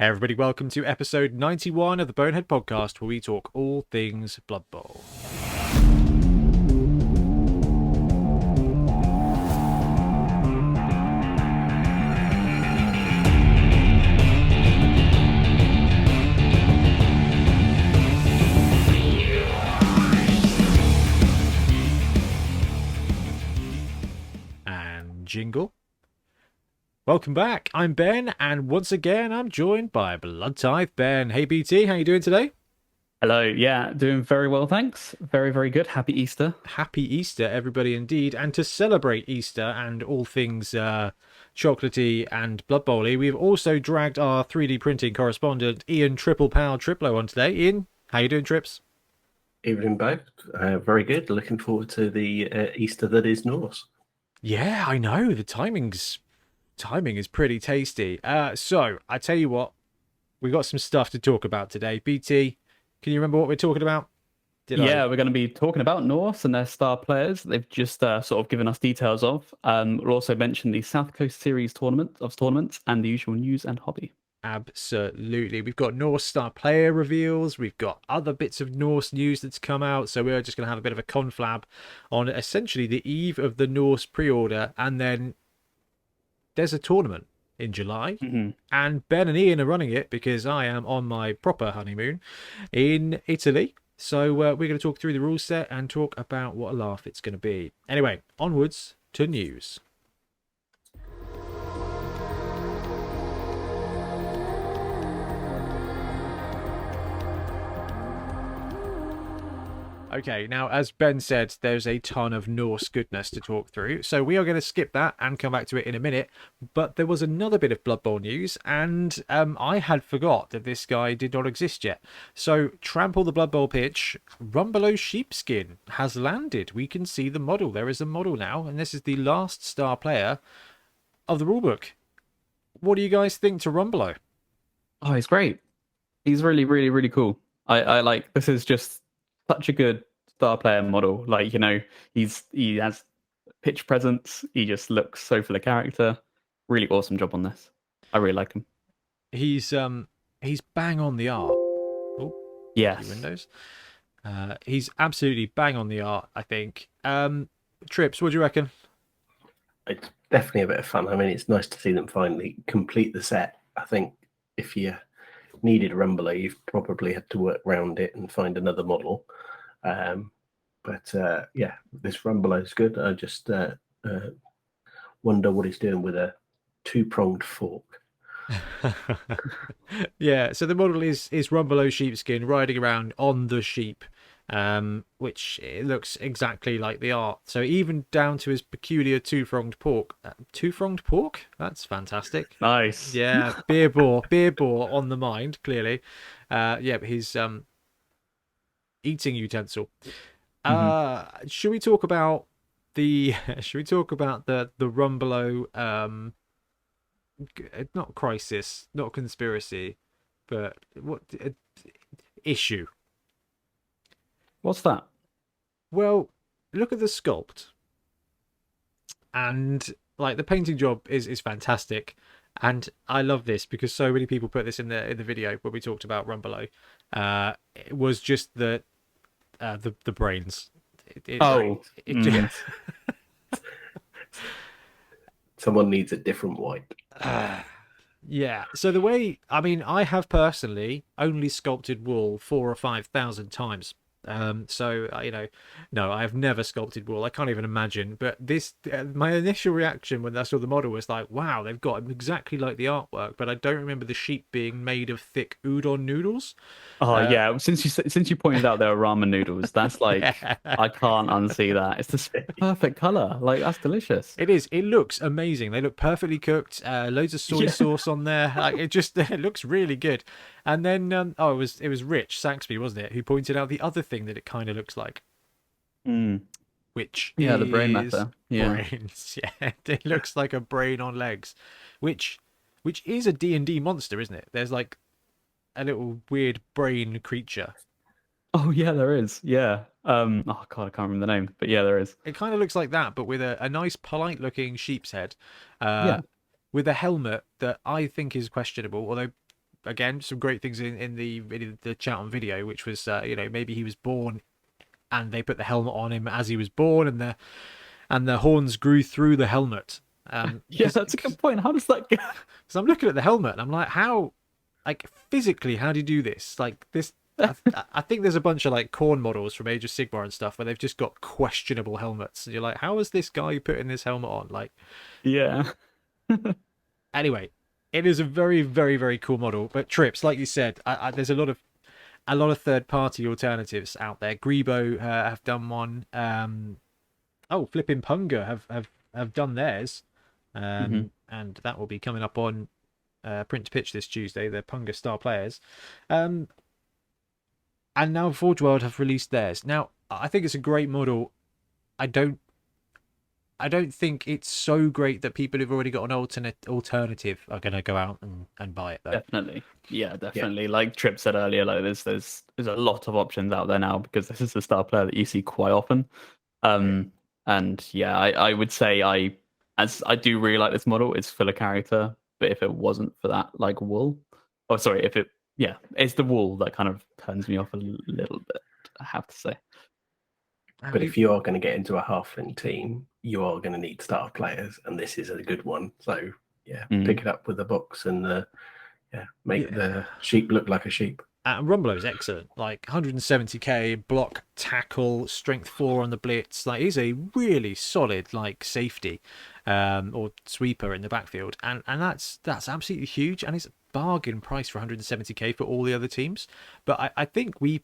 Hey everybody, welcome to episode 91 of the Bonehead Podcast, where we talk all things Blood Bowl. And jingle. Welcome back. I'm Ben, and once again, I'm joined by Blood Tithe Ben. Hey BT, how you doing today? Hello. Yeah, doing very well, thanks. Very, very good. Happy Easter. Happy Easter, everybody, indeed. And to celebrate Easter and all things chocolatey and Blood Bowl-y, we've also dragged our 3D printing correspondent, Ian Triple Power Triplo, on today. Ian, how you doing, Trips? Evening, both. Very good. Looking forward to the Easter that is Norse. Yeah, I know. The timing is pretty tasty. So I tell you what, we got some stuff to talk about today. BT, can you remember what we're talking about? We're going to be talking about Norse and their star players. They've just sort of given us details of. We'll also mention the South Coast Series tournaments and the usual news and hobby. Absolutely. We've got Norse Star Player reveals. We've got other bits of Norse news that's come out. So we're just going to have a bit of a conflab on essentially the eve of the Norse pre-order. And then there's a tournament in July. And Ben and Ian are running it because I am on my proper honeymoon in Italy. So we're going to talk through the rule set and talk about what a laugh it's going to be. Anyway, onwards to news. Okay, now, as Ben said, there's a ton of Norse goodness to talk through, so we are going to skip that and come back to it in a minute. But there was another bit of Blood Bowl news, and I had forgot that this guy did not exist yet. So, Trample the Blood Bowl pitch, Rumbelow Sheepskin has landed. We can see the model. There is a model now, and this is the last star player of the rulebook. What do you guys think to Rumbelow? Oh, he's great. He's really, really, really cool. I like, this is just such a good star player model. Like, you know, he has pitch presence. He just looks so full of character. Really awesome job on this. I really like him. He's bang on the art. Oh, yes. Windows. He's absolutely bang on the art, I think. Trips, what do you reckon? It's definitely a bit of fun. I mean, it's nice to see them finally complete the set. I think if you needed a Rumbler, you've probably had to work around it and find another model. But this Rumbler is good. I just wonder what he's doing with a two-pronged fork. Yeah, so the model is Rumbelow Sheepskin riding around on the sheep, which it looks exactly like the art. So even down to his peculiar two-pronged pork. Two-pronged pork? That's fantastic. Nice. Yeah, beer bore on the mind, clearly. But his eating utensil. Should we talk about the Rumbelow not crisis, not conspiracy, but what issue? What's that? Well, look at the sculpt, and like the painting job is fantastic, and I love this because so many people put this in the video where we talked about Rumbelow. It was just the brains. Someone needs a different wipe. Yeah. So the way, I mean, I have personally only sculpted wool 4,000 or 5,000 times. No, I have never sculpted wool. I can't even imagine. But this, my initial reaction when I saw the model was like, wow, they've got him exactly like the artwork. But I don't remember the sheep being made of thick udon noodles. Oh yeah, since you pointed out there are ramen noodles, that's like I can't unsee that. It's the perfect color. Like that's delicious. It is. It looks amazing. They look perfectly cooked. Loads of soy sauce on there. Like it looks really good. And then it was Rich Saxby, wasn't it, who pointed out the other thing that it kind of looks like, which the brain matter. Brains. Yeah, it looks like a brain on legs, which is a D&D monster, isn't it? There's like a little weird brain creature. Oh yeah, there is. Yeah. Oh god, I can't remember the name, but yeah, there is. It kind of looks like that, but with a nice, polite-looking sheep's head, Yeah. with a helmet that I think is questionable. Although again, some great things in the chat on video, which was maybe he was born and they put the helmet on him as he was born, and the horns grew through the helmet. Yeah, that's a good point. How does that go? So I'm looking at the helmet and I'm like, how, like physically, how do you do this? Like this, I think there's a bunch of like corn models from Age of Sigmar and stuff where they've just got questionable helmets, and you're like, how is this guy putting this helmet on? Like, Yeah. anyway, it is a very, very, very cool model. But Trips, like you said, there's a lot of third-party alternatives out there. Grebo have done one. Flipping Punga have done theirs, and that will be coming up on Print to Pitch this Tuesday. The Punga Star Players, and now Forge World have released theirs. Now I think it's a great model. I don't think it's so great that people who've already got an alternative are going to go out and buy it though. Definitely. Yeah, definitely. Like Trip said earlier, like there's a lot of options out there now because this is the Star Player that you see quite often. And yeah, I would say I do really like this model. It's full of character, but if it wasn't for that like wool, it's the wool that kind of turns me off a little bit, I have to say. But if you are going to get into a halfling team, you are going to need Star Players, and this is a good one. So yeah, pick it up with the box and make the sheep look like a sheep. Rumbelow is excellent. Like 170k block, tackle, strength 4 on the blitz. Like he's a really solid like safety, or sweeper in the backfield, and that's absolutely huge. And it's a bargain price for 170k for all the other teams. But I think we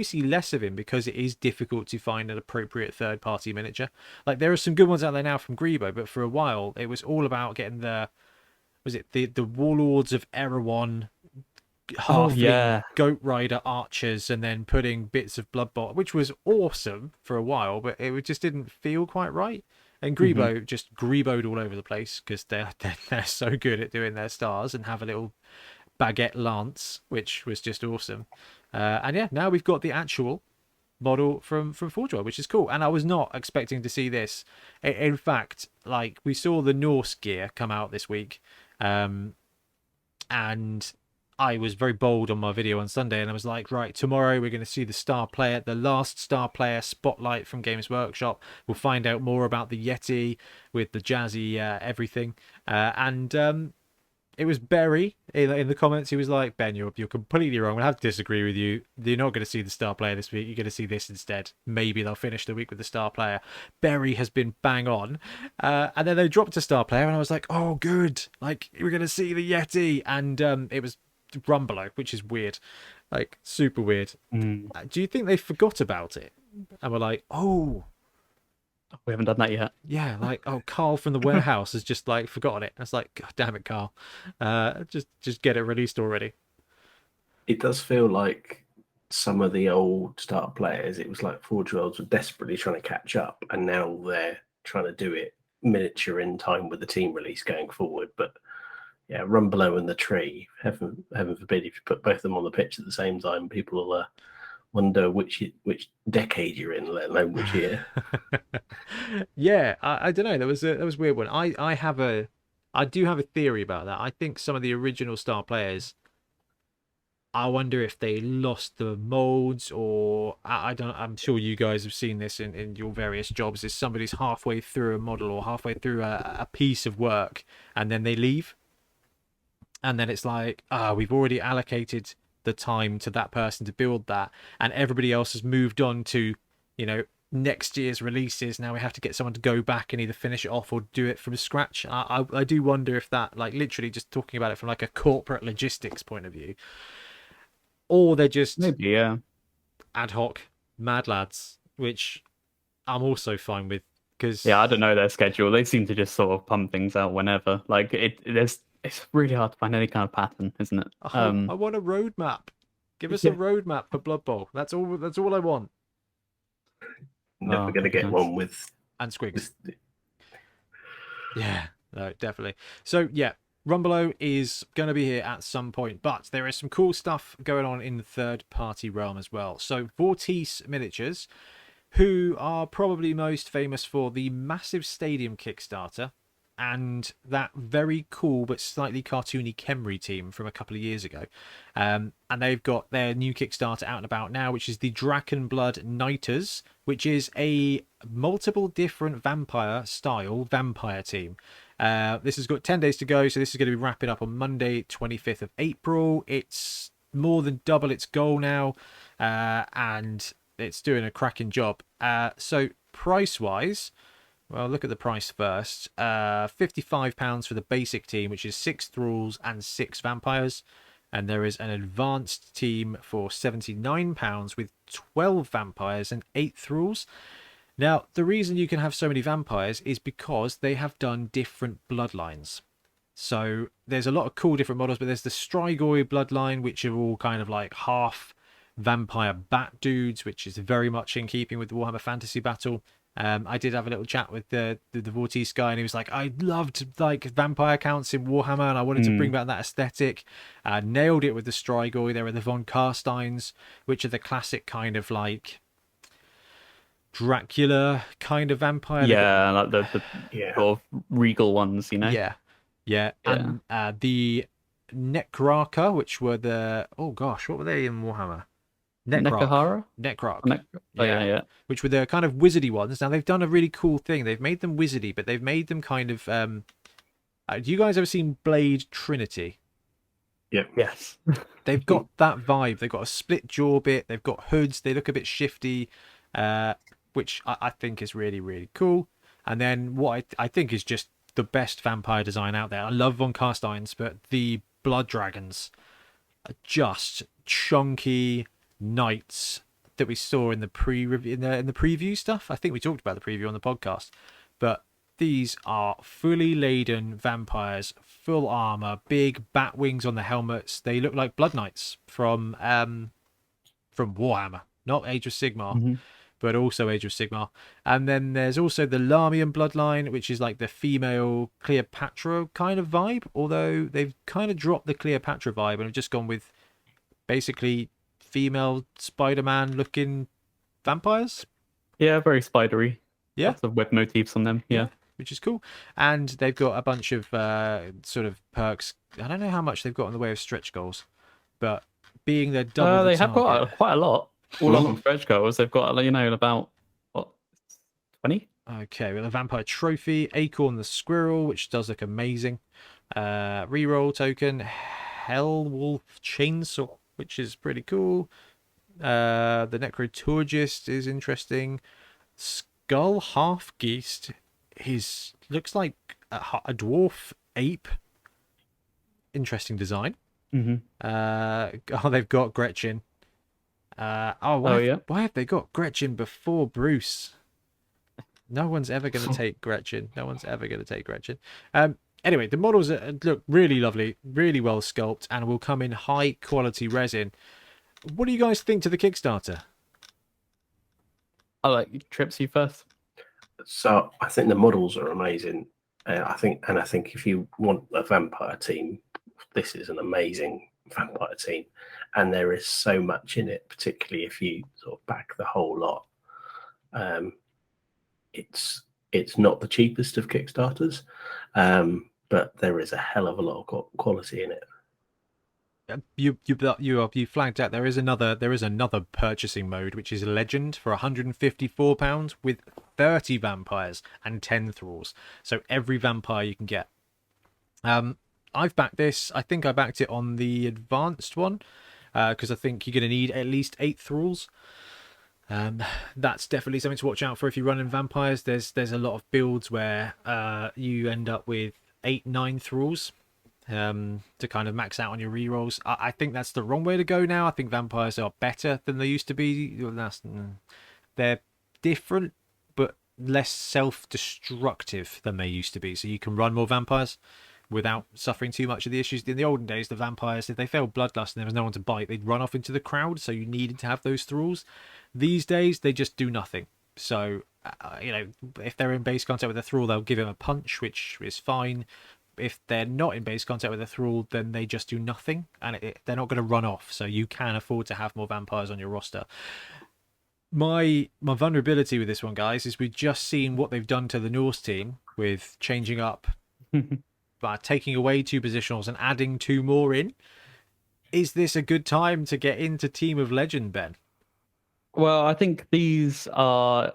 see less of him because it is difficult to find an appropriate third-party miniature. Like there are some good ones out there now from Grebo, but for a while it was all about getting the Warlords of Erewhon, halfling goat rider archers, and then putting bits of Blood Bowl, which was awesome for a while, but it just didn't feel quite right. And Grebo just Greboed all over the place because they're so good at doing their stars and have a little baguette lance, which was just awesome. Now we've got the actual model from Forge World, which is cool. And I was not expecting to see this. In fact, like we saw the Norse gear come out this week, and I was very bold on my video on Sunday, and I was like, right, tomorrow we're going to see the last Star Player spotlight from Games Workshop. We'll find out more about the Yeti with the jazzy everything, and it was Berry in the comments. He was like, Ben, you're completely wrong. I have to disagree with you. You're not going to see the Star Player this week. You're going to see this instead. Maybe they'll finish the week with the Star Player. Berry has been bang on. And then they dropped a Star Player, and I was like, oh, good. Like, we're going to see the Yeti. And it was Rumbelow, which is weird. Like, super weird. Do you think they forgot about it? And we're like, oh... We haven't done that yet. Yeah, like, oh, Carl from the warehouse has just like forgotten it. It's like, God damn it, Carl. Just get it released already. It does feel like some of the old Star Players, it was like Forge Worlds were desperately trying to catch up, and now they're trying to do it miniature in time with the team release going forward. But yeah, Rumbelow and the Tree, heaven forbid, if you put both of them on the pitch at the same time, people will wonder which decade you're in, let alone which year. Yeah, I don't know. That was a weird one. I do have a theory about that. I think some of the original Star Players, I wonder if they lost the molds, or I don't. I'm sure you guys have seen this in your various jobs. Is somebody's halfway through a model or halfway through a piece of work, and then they leave, and then it's like, we've already allocated the time to that person to build that, and everybody else has moved on to next year's releases. Now we have to get someone to go back and either finish it off or do it from scratch. I do wonder if that, like, literally just talking about it from like a corporate logistics point of view, or they're just maybe ad hoc mad lads, which I'm also fine with, because I don't know their schedule. They seem to just sort of pump things out whenever. Like it's really hard to find any kind of pattern, isn't it? I want a roadmap. Give us a roadmap for Blood Bowl. That's all I want. Never going to get one with and Squigs. Yeah, no, definitely. So yeah, Rumbelow is going to be here at some point, but there is some cool stuff going on in the third-party realm as well. So Vortice Miniatures, who are probably most famous for the massive stadium Kickstarter and that very cool but slightly cartoony Khemri team from a couple of years ago. And they've got their new Kickstarter out and about now, which is the Drakenblood Knighters, which is a multiple different vampire style vampire team. This has got 10 days to go, so this is going to be wrapping up on Monday, 25th of April. It's more than double its goal now, and it's doing a cracking job. So price-wise, well, look at the price first. £55 for the basic team, which is 6 thralls and 6 vampires. And there is an advanced team for £79 with 12 vampires and 8 thralls. Now, the reason you can have so many vampires is because they have done different bloodlines. So there's a lot of cool different models, but there's the Strigoi bloodline, which are all kind of like half vampire bat dudes, which is very much in keeping with the Warhammer Fantasy Battle. I did have a little chat with the Vortex guy, and he was like, I loved like vampire counts in Warhammer, and I wanted to bring back that aesthetic. Nailed it with the Strigoi. There are the von Carsteins, which are the classic kind of like Dracula kind of vampire. Yeah, like the sort of regal ones, you know? Yeah. And the Necrarcha, which were the... Oh, gosh, what were they in Warhammer? Necrarch. Yeah. Which were the kind of wizardy ones. Now, they've done a really cool thing. They've made them wizardy, but they've made them kind of... do you guys ever seen Blade Trinity? Yep. Yes. They've got that vibe. They've got a split jaw bit. They've got hoods. They look a bit shifty, which I think is really, really cool. And then what I think is just the best vampire design out there. I love von Carsteins, but the Blood Dragons are just chunky knights that we saw in the in the preview stuff. I think we talked about the preview on the podcast, but these are fully laden vampires, full armor, big bat wings on the helmets. They look like Blood Knights from Warhammer, not Age of Sigmar, but also Age of Sigmar. And then there's also the Larmian bloodline, which is like the female Cleopatra kind of vibe, although they've kind of dropped the Cleopatra vibe and have just gone with basically female Spider-Man looking vampires. Yeah, very spidery. Yeah. Lots of web motifs on them. Yeah. Which is cool. And they've got a bunch of sort of perks. I don't know how much they've got in the way of stretch goals, but being their double they have got quite a lot. All on stretch goals. They've got, about, what, 20? Okay, we have a vampire trophy, Acorn the Squirrel, which does look amazing. Reroll token, Hellwolf Chainsaw, which is pretty cool. The Necroturgist is interesting. Skull Half-Geist looks like a dwarf ape. Interesting design. They've got Gretchen. Why have they got Gretchen before Bruce? No one's ever going to take Gretchen. Anyway, the models look really lovely, really well sculpted, and will come in high quality resin. What do you guys think to the Kickstarter? I like Trips, you first. So I think the models are amazing. I think if you want a vampire team, this is an amazing vampire team, and there is so much in it, particularly if you sort of back the whole lot. It's not the cheapest of Kickstarters, but there is a hell of a lot of quality in it. You flagged out there is another purchasing mode, which is Legend for £154 with 30 vampires and 10 thralls. So every vampire you can get. I've backed this. I think I backed it on the advanced one because I think you're going to need at least 8 thralls. That's definitely something to watch out for if you're running vampires. There's a lot of builds where you end up with 8-9 thralls to kind of max out on your rerolls. I think that's the wrong way to go now. I think vampires are better than they used to be. They're different but less self-destructive than they used to be, so you can run more vampires without suffering too much of the issues. In the olden days, the vampires, if they failed bloodlust and there was no one to bite, they'd run off into the crowd, so you needed to have those thralls. These days, they just do nothing. So, if they're in base contact with a thrall, they'll give him a punch, which is fine. If they're not in base contact with a thrall, then they just do nothing, and they're not going to run off, so you can afford to have more vampires on your roster. My vulnerability with this one, guys, is we've just seen what they've done to the Norse team with changing up by taking away 2 positionals and adding 2 more in. Is this a good time to get into Team of Legend, Ben? Well, I think these are,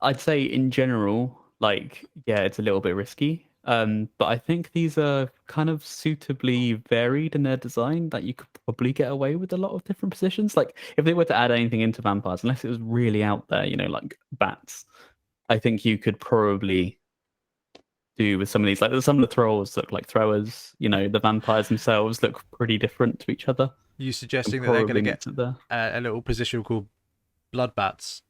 I'd say in general, like, yeah, it's a little bit risky. But I think these are kind of suitably varied in their design that you could probably get away with a lot of different positions. Like if they were to add anything into vampires, unless it was really out there, like bats, I think you could probably do with some of these. Like some of the throwers look like throwers. The vampires themselves look pretty different to each other. You suggesting And that they're going to probably get mix it there. a little position called blood bats?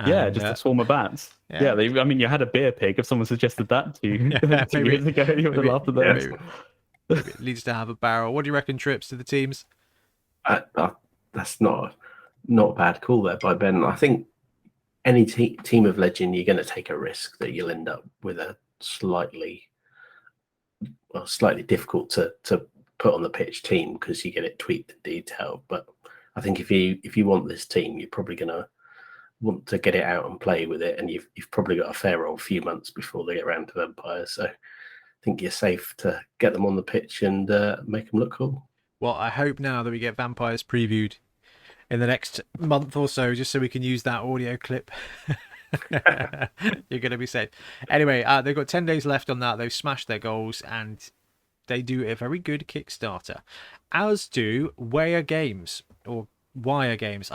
Yeah, And, just a swarm of bats. yeah. I mean, you had a beer pig. If someone suggested that to you Yeah, 2 years ago, you would have laughed at those. Maybe it needs to have a barrel. What do you reckon, Trips, to the teams? That's not a bad call there by Ben. I think any team of legend, you're going to take a risk that you'll end up with a slightly difficult to put on the pitch team because you get it tweaked in detail. But I think if you want this team, you're probably going to want to get it out and play with it, and you've probably got a fair old few months before they get around to vampires. So I think you're safe to get them on the pitch and make them look cool. Well, I hope now that we get vampires previewed in the next month or so, just so we can use that audio clip. You're going to be safe. Anyway, they've got 10 days left on that. They've smashed their goals, and they do a very good Kickstarter, as do Wire Games, or Wire Games.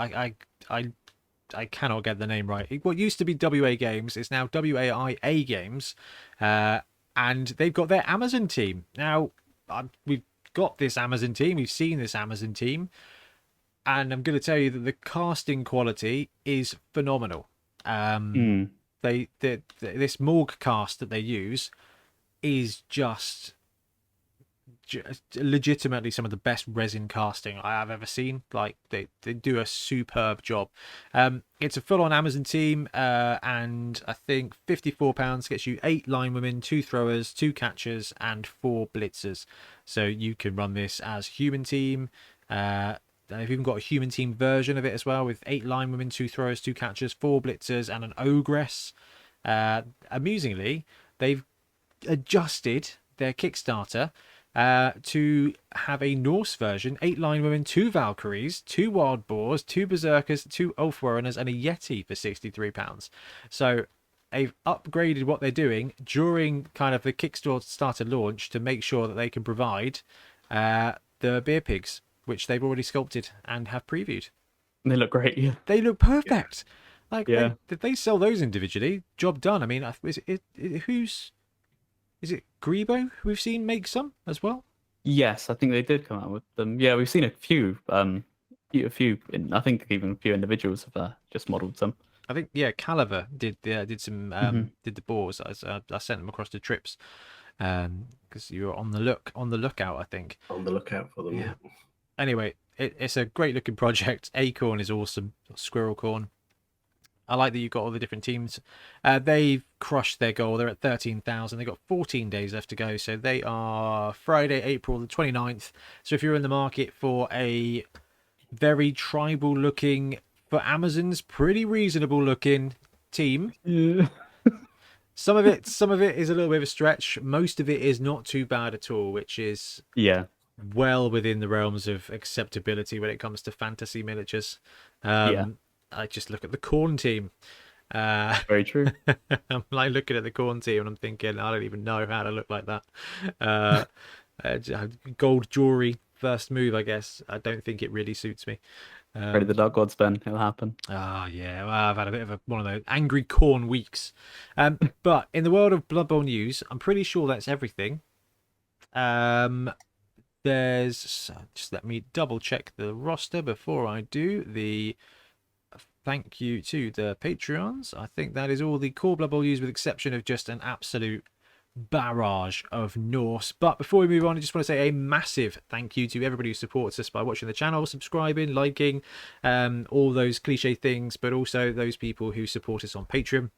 I cannot get the name right. What used to be WA Games is now WAIA Games, and they've got their Amazon team. Now, we've got this Amazon team. We've seen this Amazon team, and I'm going to tell you that the casting quality is phenomenal. This Morg cast that they use is just legitimately some of the best resin casting I have ever seen. Like they do a superb job. It's a full-on Amazon team, and I think £54 gets you 8 linewomen, 2 throwers, 2 catchers, and 4 blitzers. So you can run this as human team. They've even got a human team version of it as well, with 8 linewomen, 2 throwers, 2 catchers, 4 blitzers, and an ogress. Amusingly, they've adjusted their Kickstarter to have a Norse version, 8 linewomen, 2 Valkyries, 2 wild boars, 2 berserkers, 2 Ulfwereners, and a Yeti for £63. So they've upgraded what they're doing during kind of the Kickstarter launch to make sure that they can provide the beer pigs, which they've already sculpted and have previewed. They look great. Yeah, they look perfect. Yeah. Like, yeah. Did they sell those individually? Job done. I mean, is it Grebo we've seen make some as well? Yes, I think they did come out with them. Yeah, we've seen a few. I think even a few individuals have just modelled some. I think Caliver did some did the boars. I sent them across to Trips because you were on the lookout. I think on the lookout for them. Yeah. Anyway, it's a great looking project. Acorn is awesome. Squirrel Corn. I like that you've got all the different teams. They've crushed their goal. They're at 13,000. They've got 14 days left to go. So they are Friday, April the 29th. So if you're in the market for a very tribal looking, for Amazon's pretty reasonable looking team. Yeah. Some of it is a little bit of a stretch. Most of it is not too bad at all, which is well within the realms of acceptability when it comes to fantasy miniatures. I just look at the Corn team. Very true. I'm like looking at the Corn team and I'm thinking, I don't even know how to look like that. Gold jewelry, first move, I guess. I don't think it really suits me. Pray to the dark gods, Ben. It'll happen. Yeah. Well, I've had a bit of one of those angry Corn weeks. But in the world of Blood Bowl news, I'm pretty sure that's everything. There's just let me double check the roster before I do the thank you to the Patreons. I think that is all the core Blood Bowl news, with the exception of just an absolute barrage of Norse. But before we move on, I just want to say a massive thank you to everybody who supports us by watching the channel, subscribing, liking, all those cliche things, but also those people who support us on Patreon.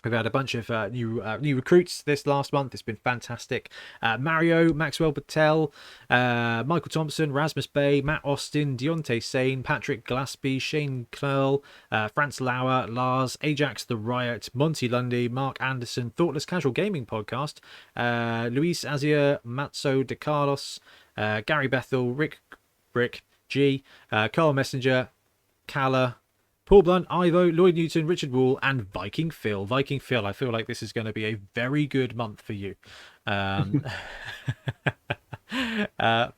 We've had a bunch of new recruits this last month. It's been fantastic. Mario, Maxwell Patel, Michael Thompson, Rasmus Bay, Matt Austin, Deontay Sane, Patrick Glaspie, Shane Knurl, Franz Lauer, Lars, Ajax the Riot, Monty Lundy, Mark Anderson, Thoughtless Casual Gaming Podcast, Luis Azia, Matzo De Carlos, Gary Bethel, Rick Brick, G, Carl Messenger, Kala, Paul Blunt, Ivo, Lloyd Newton, Richard Wall, and Viking Phil. Viking Phil, I feel like this is going to be a very good month for you.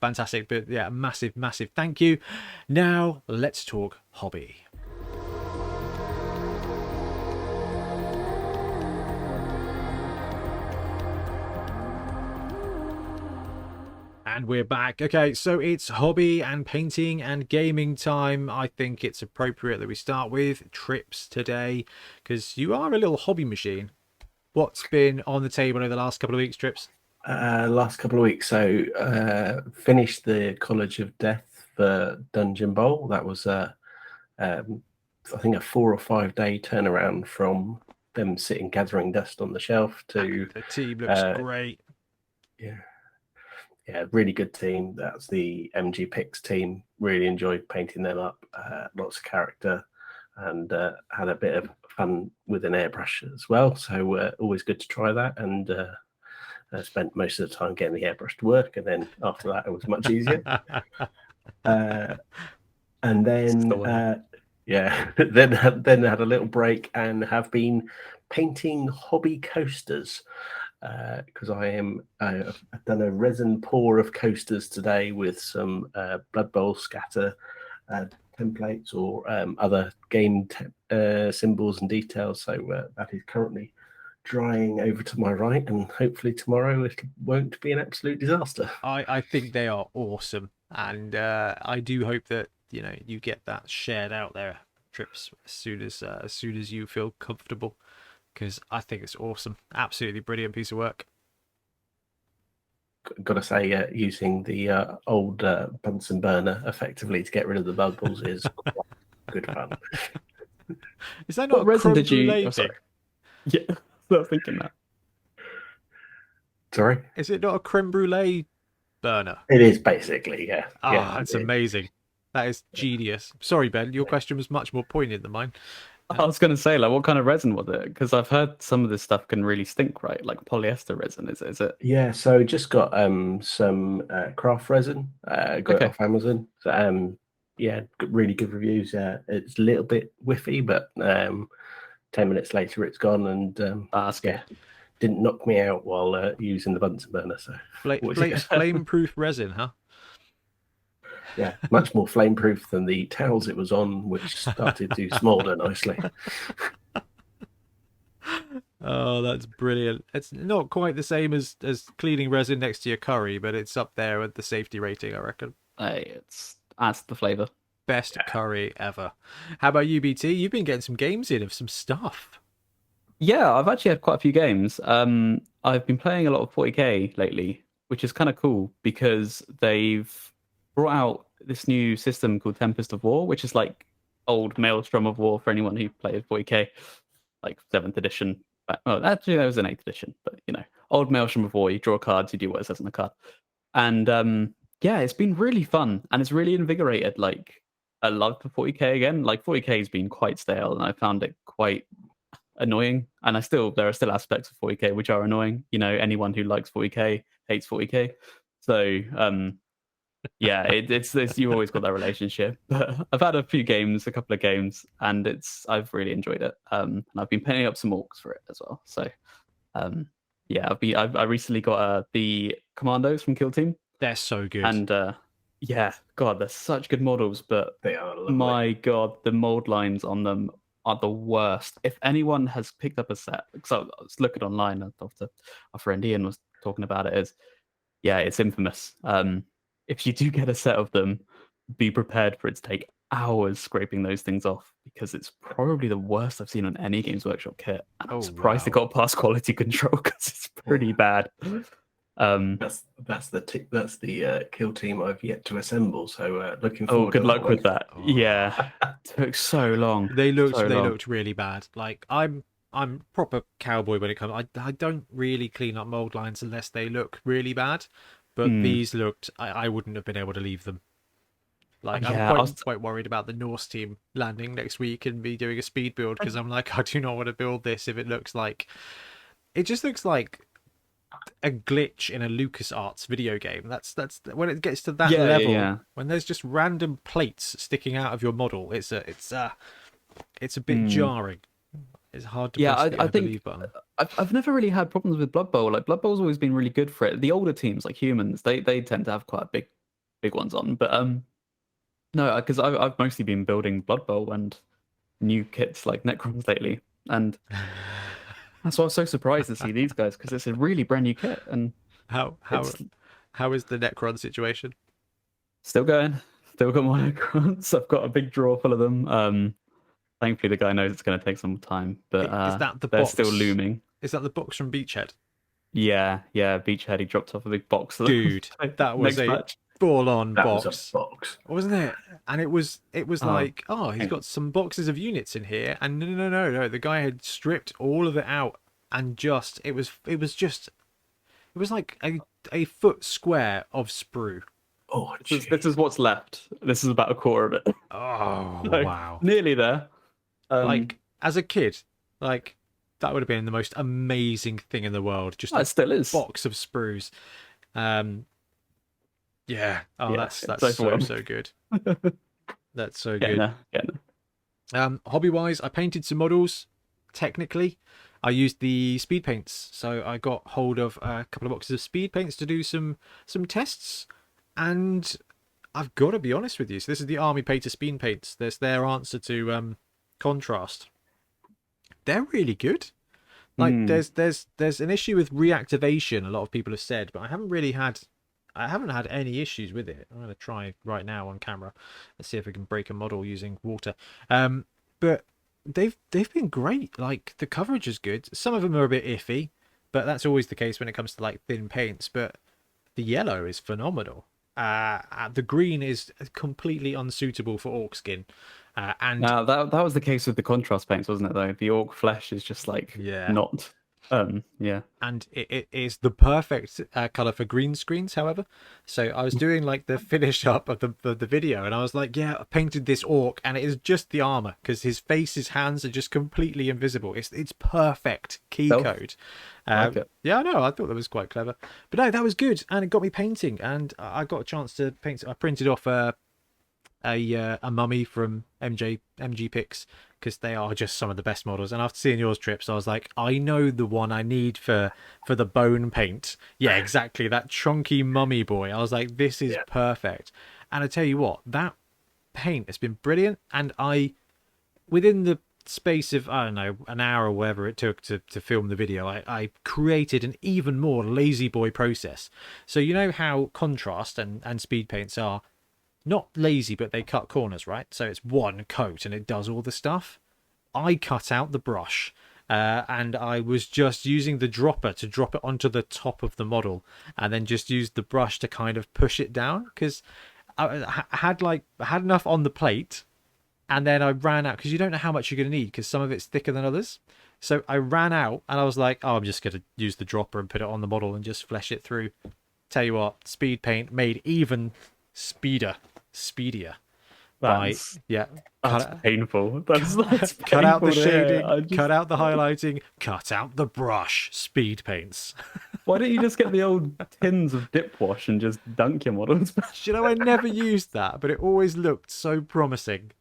Fantastic, but yeah, massive thank you. Now, let's talk hobby. And we're back. Okay, so it's hobby and painting and gaming time. I think it's appropriate that we start with trips today, because you are a little hobby machine. What's been on the table over the last couple of weeks, Trips? Last couple of weeks. So finished the College of Death for Dungeon Bowl. That was I think a 4 or 5 day turnaround from them sitting gathering dust on the shelf to the team looks great. Yeah, really good team. That's the MG Picks team. Really enjoyed painting them up. Lots of character, and had a bit of fun with an airbrush as well. So always good to try that. And I spent most of the time getting the airbrush to work, and then after that, it was much easier. And then then had a little break and have been painting hobby coasters. Because I've done a resin pour of coasters today with some Blood Bowl scatter templates or other game symbols and details. So that is currently drying over to my right, and hopefully tomorrow it won't be an absolute disaster. I think they are awesome, and I do hope that you get that shared out there, Trips, as soon as you feel comfortable. Because I think it's awesome. Absolutely brilliant piece of work. Got to say, using the old Bunsen burner effectively to get rid of the bubbles is quite good fun. Is that not what resin did you? Oh, sorry. Yeah, I was thinking that. Sorry? Is it not a creme brulee burner? It is basically, yeah. That's amazing. That is genius. Sorry, Ben, your question was much more poignant than mine. I was going to say, like, what kind of resin was it? Because I've heard some of this stuff can really stink, right? Like polyester resin, is it? Yeah, so just got some craft resin. Got it off Amazon. So, really good reviews. It's a little bit whiffy, but 10 minutes later it's gone, and that's good. Didn't knock me out while using the Bunsen burner. So flame-proof resin, huh? Yeah, much more flame-proof than the towels it was on, which started to smoulder nicely. Oh, that's brilliant. It's not quite the same as cleaning resin next to your curry, but it's up there with the safety rating, I reckon. It's adds the flavour. Best curry ever. How about you, BT? You've been getting some games in of some stuff. Yeah, I've actually had quite a few games. I've been playing a lot of 40k lately, which is kind of cool because they've brought out this new system called Tempest of War, which is like old Maelstrom of War for anyone who played 40k, like 7th edition. Well, actually, that was an 8th edition, but old Maelstrom of War. You draw cards, you do what it says on the card, and it's been really fun and it's really invigorated. Like a love for 40k again. Like 40k has been quite stale, and I found it quite annoying. And there are still aspects of 40k which are annoying. Anyone who likes 40k hates 40k. So it's you've always got that relationship. But I've had a couple of games, and I've really enjoyed it. And I've been painting up some orcs for it as well. So I recently got the commandos from Kill Team. They're so good. And God, they're such good models, but they are lovely. My God, the mold lines on them are the worst. If anyone has picked up a set, because I was looking online after our friend Ian was talking about it, it's infamous. If you do get a set of them, be prepared for it to take hours scraping those things off, because it's probably the worst I've seen on any Games Workshop kit. And I'm surprised it got past quality control, because it's pretty bad. That's the Kill Team I've yet to assemble. So looking forward. Oh, good luck with that. Yeah, it took so long. They looked really bad. Like I'm I'm proper cowboy when it comes. I don't really clean up mold lines unless they look really bad, but these looked. I wouldn't have been able to leave them. Like I'm Yeah, quite worried about the Norse team landing next week and me doing a speed build because I'm like I do not want to build this if it looks like it just looks like a glitch in a LucasArts video game. That's when it gets to that level when there's just random plates sticking out of your model. It's a bit jarring. It's hard to press the I think believe button. I've never really had problems with Blood Bowl. Like Blood Bowl's always been really good for it. The older teams like Humans, they tend to have quite big ones on. But no, because I've mostly been building Blood Bowl and new kits like Necrons lately, and that's why I was so surprised to see these guys because it's a really brand new kit. And how is the Necron situation? Still going, still got my Necrons. I've got a big drawer full of them. Thankfully, the guy knows it's going to take some time, but is that the they're box? still looming. Is that the box from Beachhead? Yeah, Beachhead. He dropped off a big box. Dude, that was a full-on box. Was a box, wasn't it? And it was like, oh, he's got some boxes of units in here, and no, the guy had stripped all of it out, and just it was like a foot square of sprue. Oh, this is what's left. This is about a quarter of it. Oh, So, wow! Nearly there. Like as a kid, like that would have been the most amazing thing in the world. Just it still is. Box of sprues. Yeah. Oh, Yeah, that's so good. That's so good. Hobby wise, I painted some models. Technically, I used the speed paints, so I got hold of a couple of boxes of speed paints to do some tests, and I've got to be honest with you. So this is the Army Painter speed paints. There's their answer to contrast. They're really good. Like there's an issue with reactivation. A lot of people have said, but I haven't had any issues with it. I'm going to try right now on camera. Let's see if we can break a model using water. But they've been great. Like the coverage is good. Some of them are a bit iffy, but that's always the case when it comes to like thin paints. But the yellow is phenomenal. The green is completely unsuitable for orc skin. And that was the case with the contrast paints, wasn't it? Though the orc flesh is just like not. And it is the perfect color for green screens. However, so I was doing like the finish up of the video, and I was like, yeah, I painted this orc, and it is just the armor because his face, his hands are just completely invisible. It's perfect key code. Like it. Yeah, I know. I thought that was quite clever, but no, that was good, and it got me painting, and I got a chance to paint. I printed off a mummy from MG Picks because they are just some of the best models. And after seeing yours, Trips, I was like, I know the one I need for the bone paint. Yeah, exactly, that chunky mummy boy. I was like, this is perfect. And I tell you what, that paint has been brilliant. And within the space of I don't know an hour or whatever it took to film the video, I created an even more lazy boy process. So you know how contrast and speed paints are not lazy, but they cut corners, right? So it's one coat and it does all the stuff. I cut out the brush and I was just using the dropper to drop it onto the top of the model and then just used the brush to kind of push it down because I had enough on the plate, and then I ran out because you don't know how much you're going to need because some of it's thicker than others. So I ran out and I was like, oh, I'm just going to use the dropper and put it on the model and just flesh it through. Tell you what, speed paint made even speedier. That's painful. That's cut out the painful shading, cut out the highlighting, cut out the brush. Speed paints. Why don't you just get the old tins of dip wash and just dunk your models? You know, I never used that, but it always looked so promising.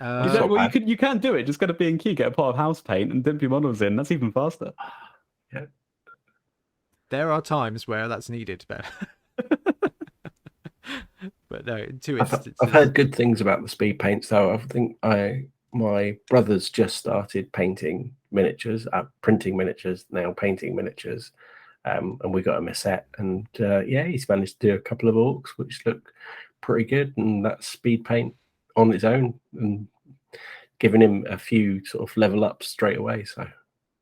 You can do it. Just go to B&Q, get a pot of house paint, and dip your models in. That's even faster. Yeah. There are times where that's needed, Ben. But no, in 2 instances. I've heard good things about the speed paints, though. I think my brother's just started painting miniatures, printing miniatures, now painting miniatures, and we got him a set, and he's managed to do a couple of orcs which look pretty good, and that's speed paint on its own, and giving him a few sort of level ups straight away. So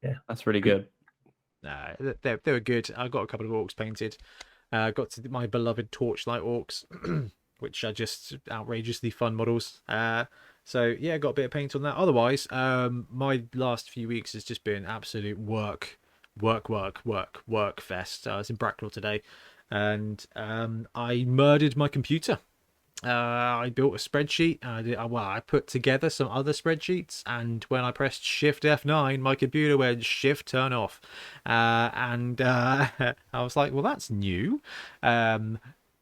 yeah, that's really good. They were good. I got a couple of orcs painted. Got to my beloved Torchlight orcs, which are just outrageously fun models. So yeah, got a bit of paint on that. Otherwise, my last few weeks has just been absolute work fest. I was in Bracknell today, and I murdered my computer. I built a spreadsheet. I put together some other spreadsheets, and when I pressed Shift F9, my computer went Shift turn off, and I was like, "Well, that's new."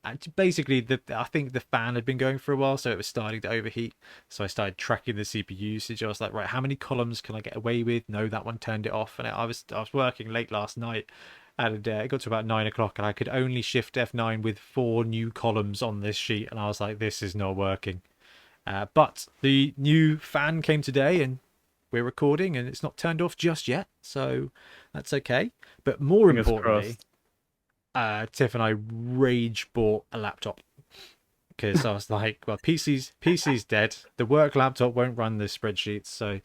And basically, I think the fan had been going for a while, so it was starting to overheat. So I started tracking the CPU usage. I was like, "Right, how many columns can I get away with?" No, that one turned it off, and I was working late last night. And it got to about 9 o'clock, and I could only Shift F9 with 4 new columns on this sheet, and I was like, "This is not working." But the new fan came today, and we're recording, and it's not turned off just yet, so that's okay. But more Fingers importantly, crossed. Tiff and I rage bought a laptop because I was like, "Well, PC's dead. The work laptop won't run the spreadsheets, so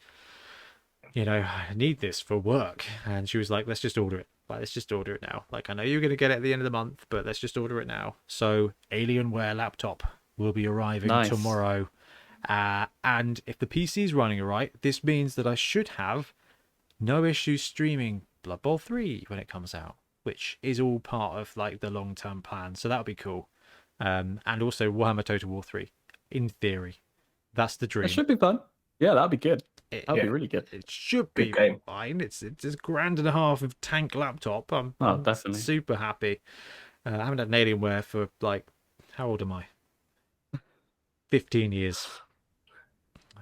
I need this for work." And she was like, "Let's just order it. Like, let's just order it now. Like, I know you're going to get it at the end of the month, but let's just order it now." So Alienware laptop will be arriving Nice. tomorrow. And if the PC is running all right, this means that I should have no issues streaming Blood Bowl 3 when it comes out, which is all part of like the long-term plan. So that'll be cool. And also Warhammer Total War 3, in theory. That's the dream. That should be fun. Yeah, that'd be good. It, That'd Yeah. be really good. it should be Good game. fine. It's $1.5 grand of tank laptop. I'm Definitely. super happy. I haven't had an Alienware for like, how old am I? 15 years.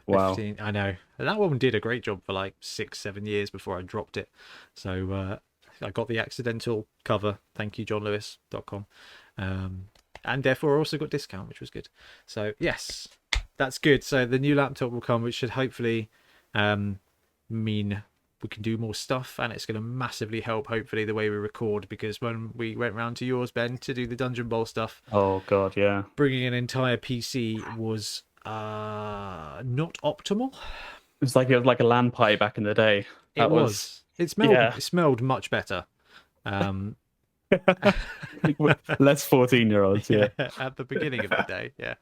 Wow. 15, I know. And that one did a great job for like 6-7 years before I dropped it. So I got the accidental cover. Thank you, johnlewis.com. And therefore I also got discount, which was good. So yes, that's good. So the new laptop will come, which should hopefully mean we can do more stuff, and it's going to massively help hopefully the way we record, because when we went round to yours, Ben, to do the Dungeon Bowl stuff, Oh god, yeah. bringing an entire PC was not optimal. It was like a LAN party back in the day. It was. It smelled. yeah. It smelled much better. Less 14-year-olds, yeah. At the beginning of the day, yeah.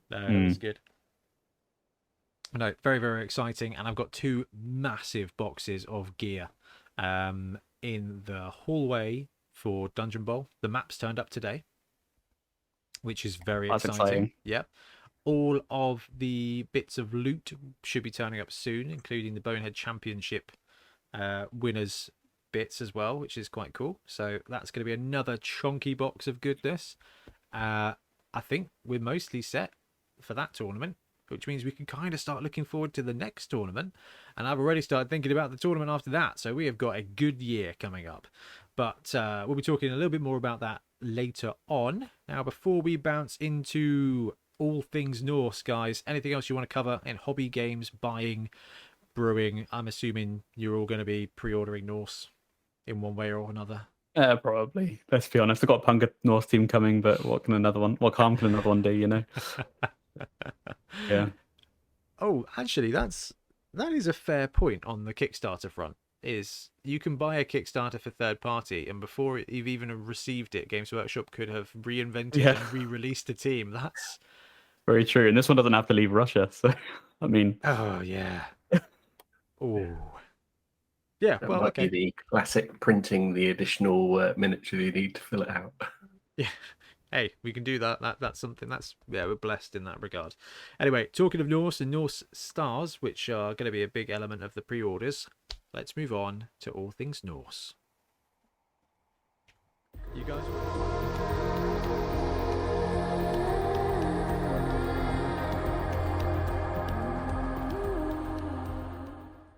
No, it was good. No, very, very exciting. And I've got 2 massive boxes of gear in the hallway for Dungeon Bowl. The maps turned up today, which is very That's exciting. exciting. Yep. All of the bits of loot should be turning up soon, including the Bonehead Championship winners bits as well, which is quite cool. So that's going to be another chunky box of goodness. I think we're mostly set for that tournament, which means we can kind of start looking forward to the next tournament. And I've already started thinking about the tournament after that. So we have got a good year coming up. But we'll be talking a little bit more about that later on. Now, before we bounce into all things Norse, guys, anything else you want to cover in hobby games, buying, brewing? I'm assuming you're all going to be pre-ordering Norse in one way or another. Probably. Let's be honest. I've got a Punk Norse team coming, but what harm can another one do, Yeah. Oh, actually, that is a fair point on the Kickstarter front. Is you can buy a Kickstarter for third party, and before you've even received it, Games Workshop could have reinvented and re-released a team. That's very true. And this one doesn't have to leave Russia, so I mean. Oh yeah. Oh. Yeah. That Well, might okay. be the classic printing the additional miniature you need to fill it out. Yeah. Hey, we can do that. That's something we're blessed in that regard. Anyway, talking of Norse and Norse Stars, which are going to be a big element of the pre-orders, let's move on to all things Norse. You guys.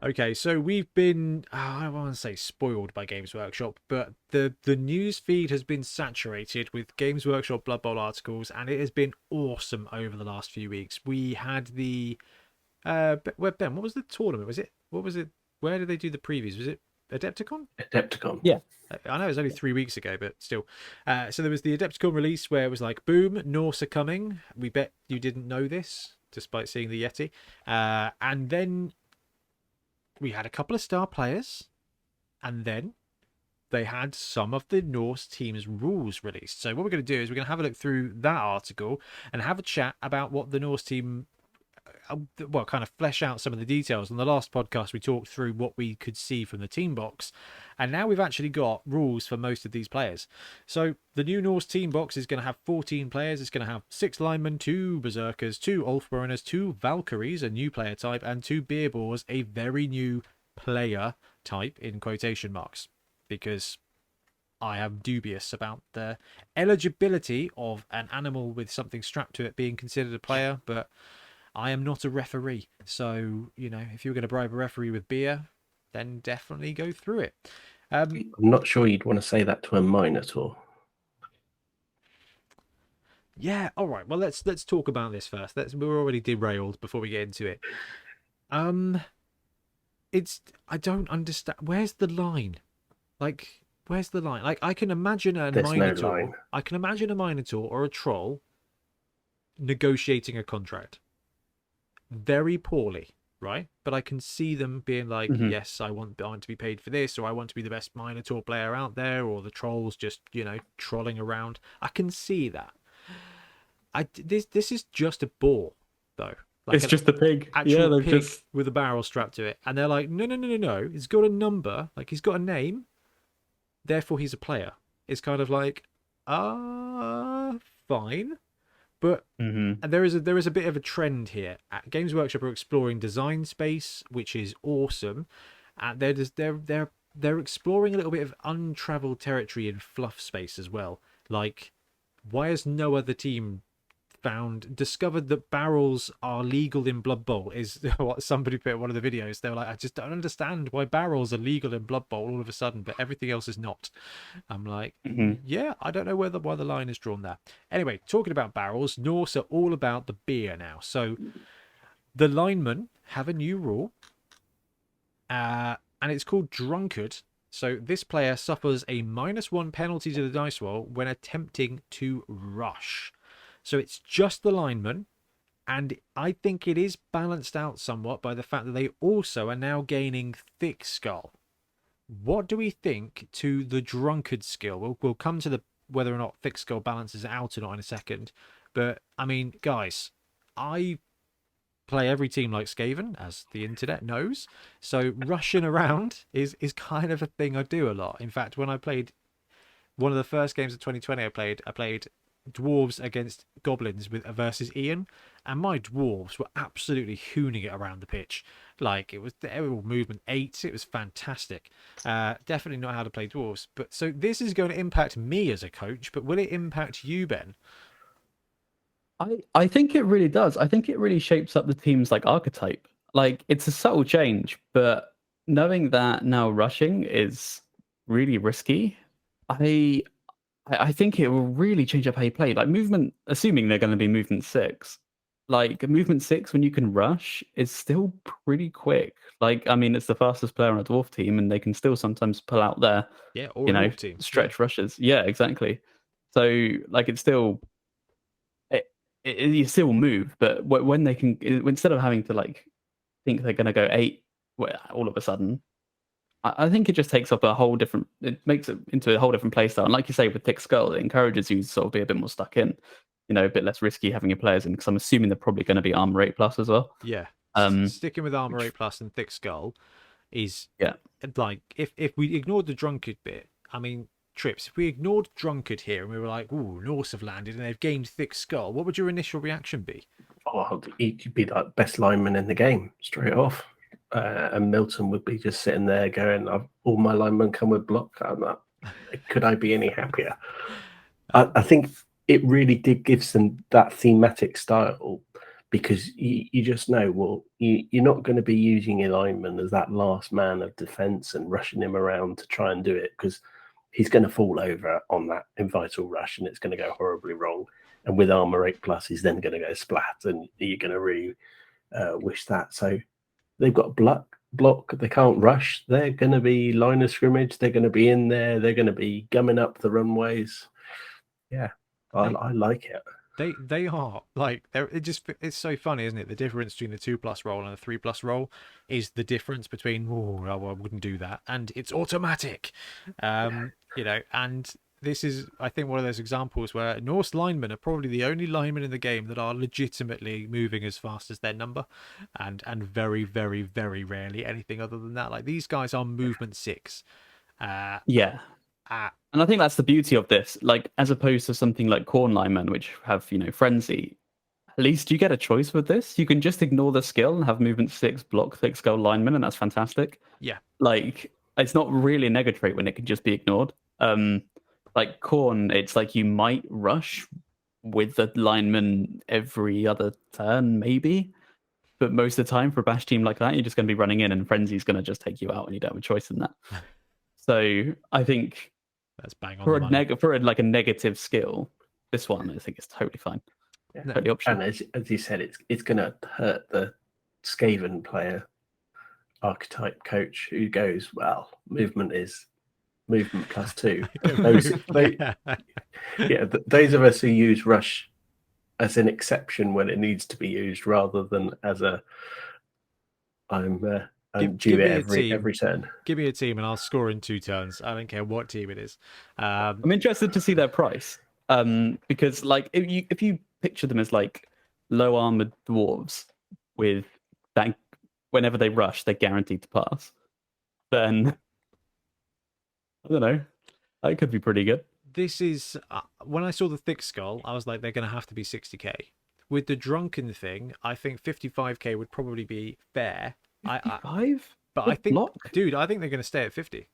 Okay, so we've been, I don't want to say spoiled by Games Workshop, but the news feed has been saturated with Games Workshop Blood Bowl articles, and it has been awesome over the last few weeks. We had the, Ben, what was the tournament? Where did they do the previews? Was it Adepticon? Adepticon. Yeah. I know it was only 3 weeks ago, but still. So there was the Adepticon release where it was like, boom, Norse are coming. We bet you didn't know this, despite seeing the Yeti. And then we had a couple of star players, and then they had some of the Norse team's rules released. So what we're going to do is we're going to have a look through that article and have a chat about what the Norse team well, kind of flesh out some of the details. On the last podcast, we talked through what we could see from the team box, and now we've actually got rules for most of these players. So the new Norse team box is going to have 14 players. It's going to have 6 linemen, 2 berserkers, 2 Ulfbrunners, 2 Valkyries, a new player type, and 2 beer boars, a very new player type in quotation marks, because I am dubious about the eligibility of an animal with something strapped to it being considered a player, but I am not a referee. So, if you're going to bribe a referee with beer, then definitely go through it. I'm not sure you'd want to say that to a Minotaur. Yeah, all right. Well, let's talk about this first. We're already derailed before we get into it. I don't understand. Where's the line? Like, where's the line? Like, I can imagine a There's no Minotaur. line. I can imagine a Minotaur or a troll negotiating a contract very poorly, right? But I can see them being like, yes, I want to be paid for this, or I want to be the best Minotaur player out there, or the trolls just, trolling around. I can see that. This is just a boar, though. Like It's just a pig. Actual Yeah, pig with a barrel strapped to it. And they're like, no. He's got a number. Like, he's got a name. Therefore, he's a player. It's kind of like, fine. But and there is a bit of a trend here. Games Workshop are exploring design space, which is awesome. And they're exploring a little bit of untraveled territory in fluff space as well. Like, why has no other team discovered that barrels are legal in Blood Bowl? Is what somebody put in one of the videos. They were like, I just don't understand why barrels are legal in Blood Bowl all of a sudden, but everything else is not. I'm like, yeah, I don't know why the line is drawn there. Anyway, talking about barrels, Norse are all about the beer now. So the linemen have a new rule, and it's called Drunkard. So this player suffers a -1 penalty to the dice roll when attempting to rush. So it's just the lineman, and I think it is balanced out somewhat by the fact that they also are now gaining Thick Skull. What do we think to the Drunkard skill? We'll come to whether or not Thick Skull balances it out or not in a second. But, I mean, guys, I play every team like Skaven, as the internet knows. So rushing around is kind of a thing I do a lot. In fact, when I played one of the first games of 2020 I played dwarves against goblins versus Ian, and my dwarves were absolutely hooning it around the pitch. Like, they were all movement 8. It was fantastic. Definitely not how to play dwarves. But so this is going to impact me as a coach, but will it impact you, Ben? I think it really does. I think it really shapes up the team's archetype. Like, it's a subtle change, but knowing that now rushing is really risky, I think it will really change up how you play. Like, movement, assuming they're going to be movement 6. Like, movement 6 when you can rush is still pretty quick. Like, I mean, it's the fastest player on a dwarf team, and they can still sometimes pull out their or a dwarf team. stretch rushes. Yeah, exactly. So like, it's still you still move, but when they can, instead of having to think they're going to go 8 all of a sudden, I think it just takes up it makes it into a whole different play style. And like you say, with Thick Skull, it encourages you to sort of be a bit more stuck in, a bit less risky having your players in, because I'm assuming they're probably going to be armor 8+ as well. Yeah. Sticking with armor 8+ and Thick Skull is, like, if we ignored the Drunkard bit, I mean, Trips, if we ignored Drunkard here and we were like, ooh, Norse have landed and they've gained Thick Skull, what would your initial reaction be? Oh, he could be like best lineman in the game straight off. And Milton would be just sitting there going, all my linemen come with block. Could I be any happier? I think it really did give them that thematic style, because you just know, well, you're not going to be using your lineman as that last man of defense and rushing him around to try and do it, because he's going to fall over on that vital rush and it's going to go horribly wrong. And with armor 8+, he's then going to go splat, and you're going to really wish that. So they've got block. They can't rush. They're going to be line of scrimmage. They're going to be in there. They're going to be gumming up the runways. Yeah, I like it. They are like, it's so funny, isn't it? The difference between the 2+ roll and a 3+ roll is the difference between, I wouldn't do that, and it's automatic. And this is, I think, one of those examples where Norse linemen are probably the only linemen in the game that are legitimately moving as fast as their number, and very, very, very rarely anything other than that. Like, these guys are movement 6. Yeah. And I think that's the beauty of this. Like, as opposed to something like Corn linemen, which have, frenzy, at least you get a choice with this. You can just ignore the skill and have movement 6 block thick skull linemen, and that's fantastic. Yeah. Like, it's not really a nega trait when it can just be ignored. Like Corn, it's like you might rush with the lineman every other turn, maybe. But most of the time for a bash team like that, you're just going to be running in and Frenzy's going to just take you out and you don't have a choice in that. So I think that's bang on for the a money. for like a negative skill, this one I think is totally fine. Yeah. Totally optional. And as you said, it's going to hurt the Skaven player archetype coach who goes, well, movement is movement +2. Those of us who use rush as an exception when it needs to be used, rather than as a I'm due it every turn. Give me a team and I'll score in 2 turns. I don't care what team it is. I'm interested to see their price, because like if you picture them as like low armored dwarves with that, whenever they rush, they're guaranteed to pass. Then I don't know, that could be pretty good. This is when I saw the thick skull, I was like, they're going to have to be 60k. With the drunken thing, I think 55k would probably be fair. 55? But I think, dude, I think they're going to stay at 50.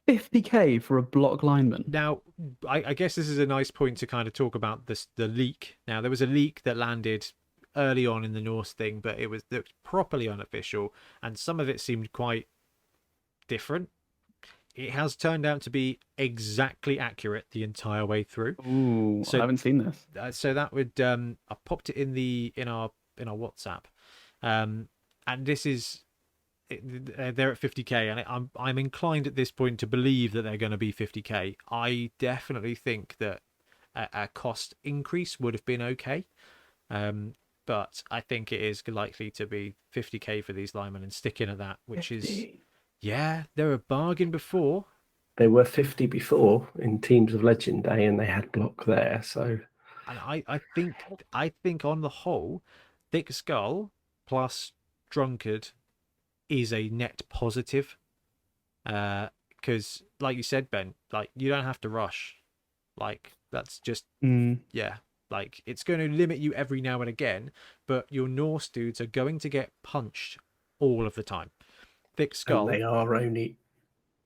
50k for a block lineman. Now, I guess this is a nice point to kind of talk about the leak. Now, there was a leak that landed early on in the Norse thing, but it was properly unofficial, and some of it seemed quite different. It has turned out to be exactly accurate the entire way through. Ooh, so, I haven't seen this. So that would I popped it in our WhatsApp, and this is they're at 50k, and I'm inclined at this point to believe that they're going to be 50k. I definitely think that a cost increase would have been okay, but I think it is likely to be 50k for these linemen and sticking at that, which 50. Is. Yeah, they're a bargain before. They were 50 before in Teams of Legend Day, and they had block there. So, and I think on the whole, thick skull plus drunkard is a net positive. Because, like you said, Ben, like you don't have to rush. Like that's just yeah. Like it's going to limit you every now and again, but your Norse dudes are going to get punched all of the time. Thick skull. And they are only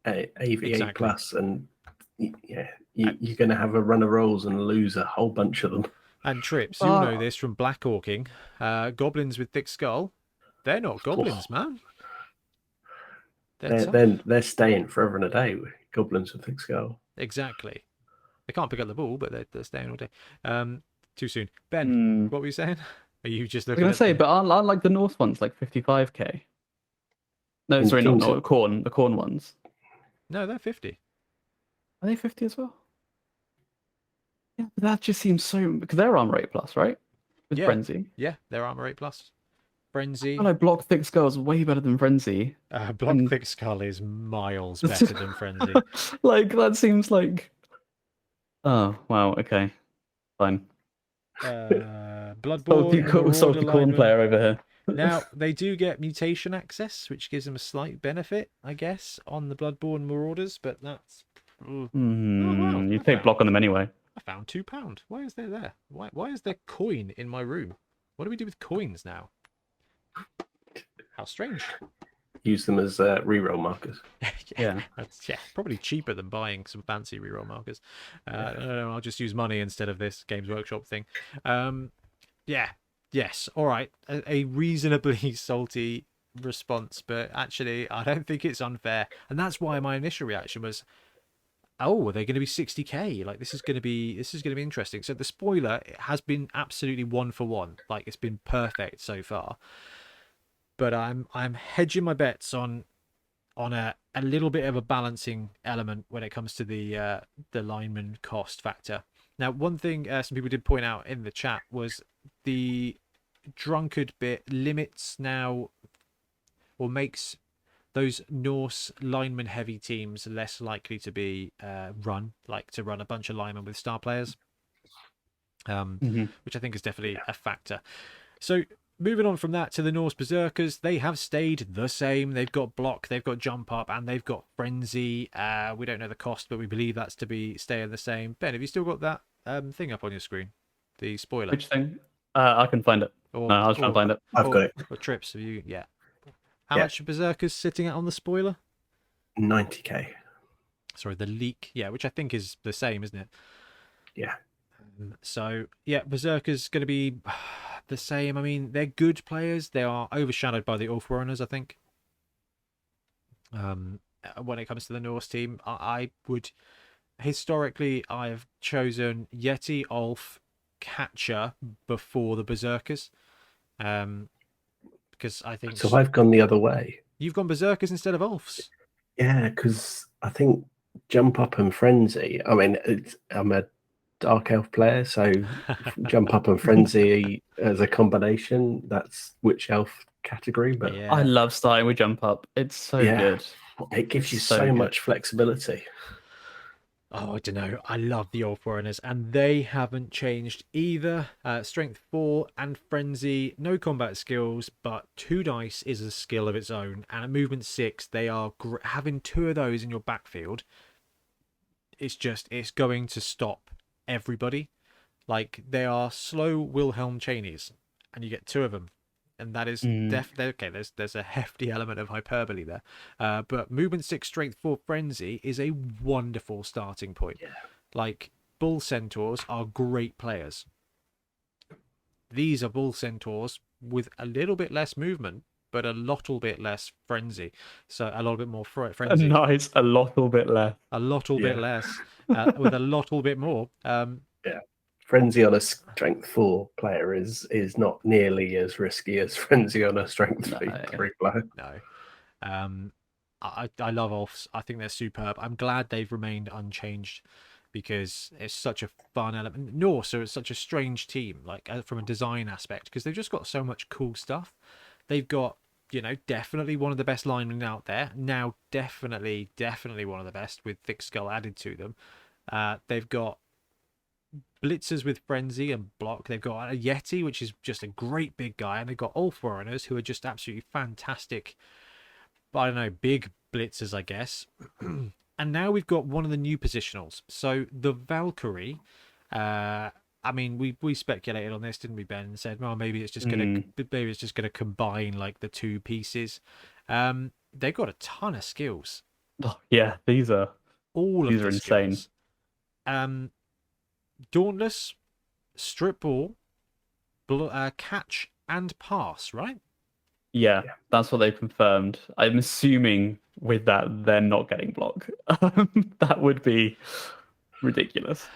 AV8 plus, and yeah, you're going to have a run of rolls and lose a whole bunch of them. And Trips, you'll know this from Black Orking. Goblins with thick skull, they're not goblins, man. They're staying forever and a day with goblins with thick skull. Exactly. They can't pick up the ball, but they're staying all day. Too soon. Ben, what were you saying? Are you just looking? I was going to say, but I like the North ones, like 55k. No, sorry, not the corn ones. No, they're 50. Are they 50 as well? Yeah, but that just seems so, because they're armor 8 plus, right? With Frenzy. Yeah, they're armor 8 plus. Frenzy. I block thick skull is way better than Frenzy. Block thick skull is miles better than Frenzy. Like that seems like. Oh wow! Okay, fine. Bloodborne. Solve the corn player over here. Now, they do get mutation access, which gives them a slight benefit, I guess, on the Bloodborne Marauders, but that's... Oh, wow. You take block on them anyway. I found £2. Why is there? Why is there coin in my room? What do we do with coins now? How strange. Use them as reroll markers. Yeah. Probably cheaper than buying some fancy reroll markers. I'll just use money instead of this Games Workshop thing. Yes, all right. A reasonably salty response, but actually, I don't think it's unfair. And that's why my initial reaction was, oh, they're going to be 60k. Like this is going to be interesting. So the spoiler has been absolutely 1-for-1. Like it's been perfect so far. But I'm hedging my bets on a little bit of a balancing element when it comes to the lineman cost factor. Now, one thing some people did point out in the chat was the drunkard bit limits now, or makes those Norse lineman heavy teams less likely to be run a bunch of linemen with star players, which I think is definitely a factor. So moving on from that to the Norse Berserkers, they have stayed the same. They've got block, they've got jump up, and they've got frenzy. We don't know the cost, but we believe that's to be staying the same. Ben, have you still got that thing up on your screen? The spoiler. Which thing? I can find it. Or, No, I was trying to find it. I've got it. Or Trips, have you? Yeah. How Yeah. much are Berserkers sitting at on the spoiler? 90k. Sorry, the leak. Yeah, which I think is the same, isn't it? Yeah. So yeah, Berserkers going to be the same. I mean, they're good players. They are overshadowed by the Ulfwarners, I think. When it comes to the Norse team, I would historically I've chosen Yeti, Ulf, Catcher before the Berserkers, because I think So I've gone the other way. you've gone Berserkers instead of Ulfs. Yeah, because I think Jump Up and Frenzy. I mean, I'm a Dark Elf player, so Jump Up and Frenzy as a combination. That's Witch Elf category, but Yeah. I love starting with jump up. It's so Yeah. good. it gives you So so good. much flexibility. Oh, I don't know. I love the Old Foreigners, and they haven't changed either. Strength 4 and Frenzy, no combat skills, but 2 dice is a skill of its own. And at Movement 6, they are having 2 of those in your backfield. It's going to stop everybody. Like, they are slow Wilhelm Cheneys, and you get 2 of them. And that is definitely okay. There's a hefty element of hyperbole there, but movement 6, strength 4, frenzy is a wonderful starting point. Yeah. Like, bull centaurs are great players. These are bull centaurs with a little bit less movement, but a little bit less frenzy. So a little bit more frenzy. Nice, a little bit less. A little bit less, with a little bit more. Yeah. Frenzy on a strength 4 player is not nearly as risky as Frenzy on a strength 3 player. No. I love Ulfs. I think they're superb. I'm glad they've remained unchanged because it's such a fun element. Norse are such a strange team, like from a design aspect, because they've just got so much cool stuff. They've got, definitely one of the best linemen out there. Now, definitely one of the best with Thick Skull added to them. They've got blitzers with frenzy and block. They've got a Yeti, which is just a great big guy, and they've got Ulfwarners, who are just absolutely fantastic. I don't know, big blitzers, I guess. And now we've got one of the new positionals. So the Valkyrie, I mean, we speculated on this, didn't we, Ben? And said, well, maybe it's just gonna combine like the 2 pieces. They've got a ton of skills. Oh, yeah, these are insane. Skills. Dauntless, strip ball, catch, and pass, right? Yeah, that's what they've confirmed. I'm assuming with that they're not getting block. That would be ridiculous.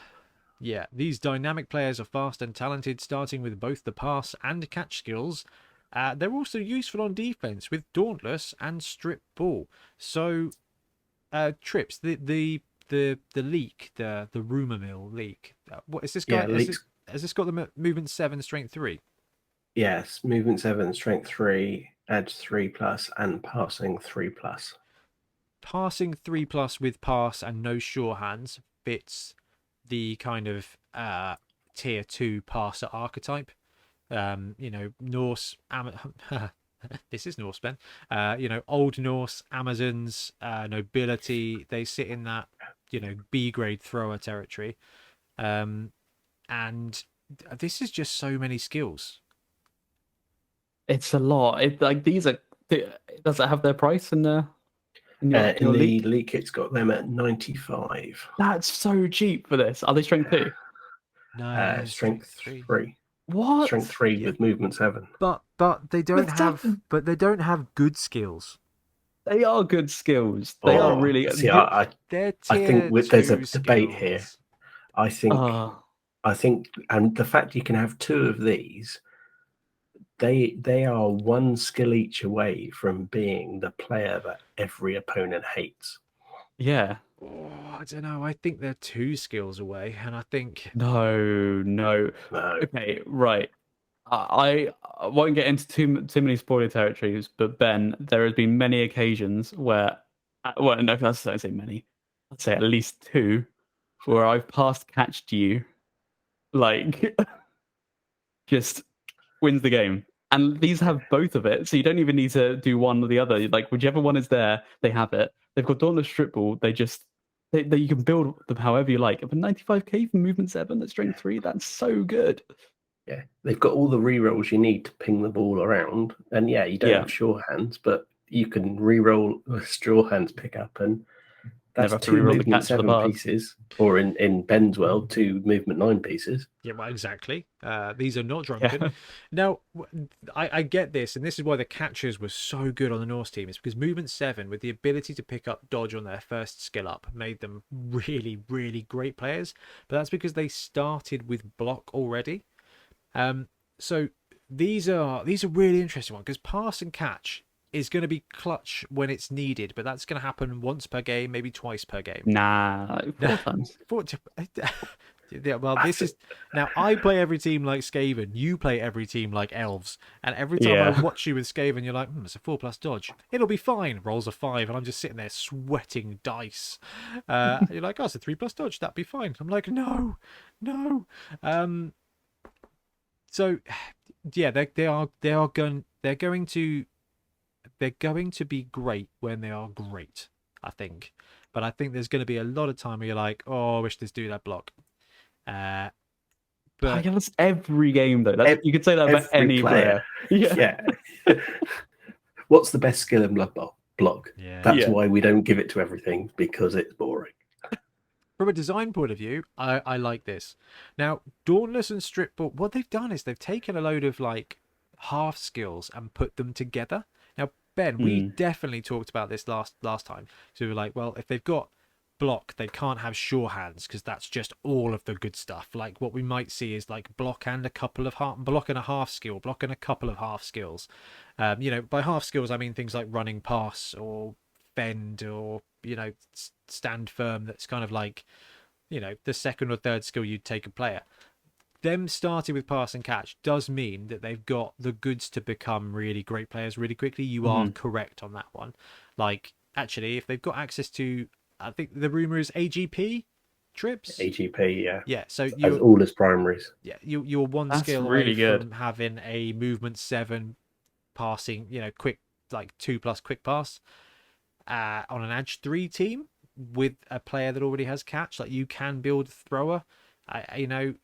Yeah, these dynamic players are fast and talented, starting with both the pass and catch skills. They're also useful on defense with Dauntless and strip ball. So, Trips, the leak, the rumor mill leak. What is this guy? Yeah, has this got the movement 7, strength 3? Yes, movement 7, strength 3, edge 3+, and passing 3+. Passing 3+ with pass and no sure hands fits the kind of tier 2 passer archetype. Norse. This is Norse, Ben. Old Norse, Amazons, nobility. They sit in that, B grade thrower territory. And this is just so many skills. It's a lot. These are. Does it have their price in the? In the league? league kit's got them at 95. That's so cheap for this. Are they strength 2? No, strength 3. What? Strength 3 with movement 7. But they don't have good skills. They are good skills. They are really. See, I think there's a debate here. I think, and the fact you can have 2 of these, they are 1 skill each away from being the player that every opponent hates. Yeah. Oh, I don't know. I think they're 2 skills away, and I think no. Okay, right. I won't get into too many spoiler territories, but Ben, there has been many occasions where, well, no, I say many. I'd say at least two, where I've past catched you, like just wins the game. And these have both of it, so you don't even need to do one or the other. Like whichever one is there, they have it. They've got Dauntless Strip Ball. They you can build them however you like. But 95k for movement 7 at strength 3, that's so good. Yeah, they've got all the rerolls you need to ping the ball around, and yeah, you don't Yeah. have sure hands, but you can reroll a straw hands pickup, and that's Never have to two reroll the movement catch for the 7 bars. pieces, or in Ben's world, 2 movement 9 pieces. Yeah, well, exactly. These are not drunken. Yeah. Now, I get this, and this is why the catchers were so good on the Norse team. Is because movement 7, with the ability to pick up dodge on their first skill up, made them really, really great players. But that's because they started with block already. So these are really interesting ones, because pass and catch is going to be clutch when it's needed, but that's going to happen once per game, maybe twice per game. Nah, 4 times. Yeah, well, this is now. I play every team like Skaven. You play every team like elves, and every time I Yeah. watch you with Skaven, you're like, it's a 4+ dodge. It'll be fine. Rolls a 5, and I'm just sitting there sweating dice. You're like, it's a 3+ dodge. That'd be fine. I'm like, no. So, yeah, they're going to be great when they are great, I think. But I think there's going to be a lot of time where you're like, I wish this dude had block. But But that's every game though. You could say that about every any player. Yeah. What's the best skill in Blood Bowl? Block. yeah, That's why we don't give it to everything, because it's boring. from a design point of view, I like this. Now, Dauntless and Strip Ball, what they've done is they've taken a load of like half skills and put them together. Now, Ben, we definitely talked about this last time. So we were like, well, if they've got block, they can't have sure hands, because that's just all of the good stuff. Like what we might see is like block and a couple of block and a half skill, block and a couple of half skills. By half skills I mean things like running pass or fend, or stand firm. That's kind of like the second or third skill you'd take a player. Them starting with pass and catch does mean that they've got the goods to become really great players really quickly. You are correct on that one. Like, actually, if they've got access to, I think the rumor is AGP trips. AGP, yeah. Yeah, so as all as primaries. Yeah, you're one That's skill really away good. from having a movement 7 passing, quick, like 2+ quick pass on an edge 3 team with a player that already has catch. Like, you can build thrower. You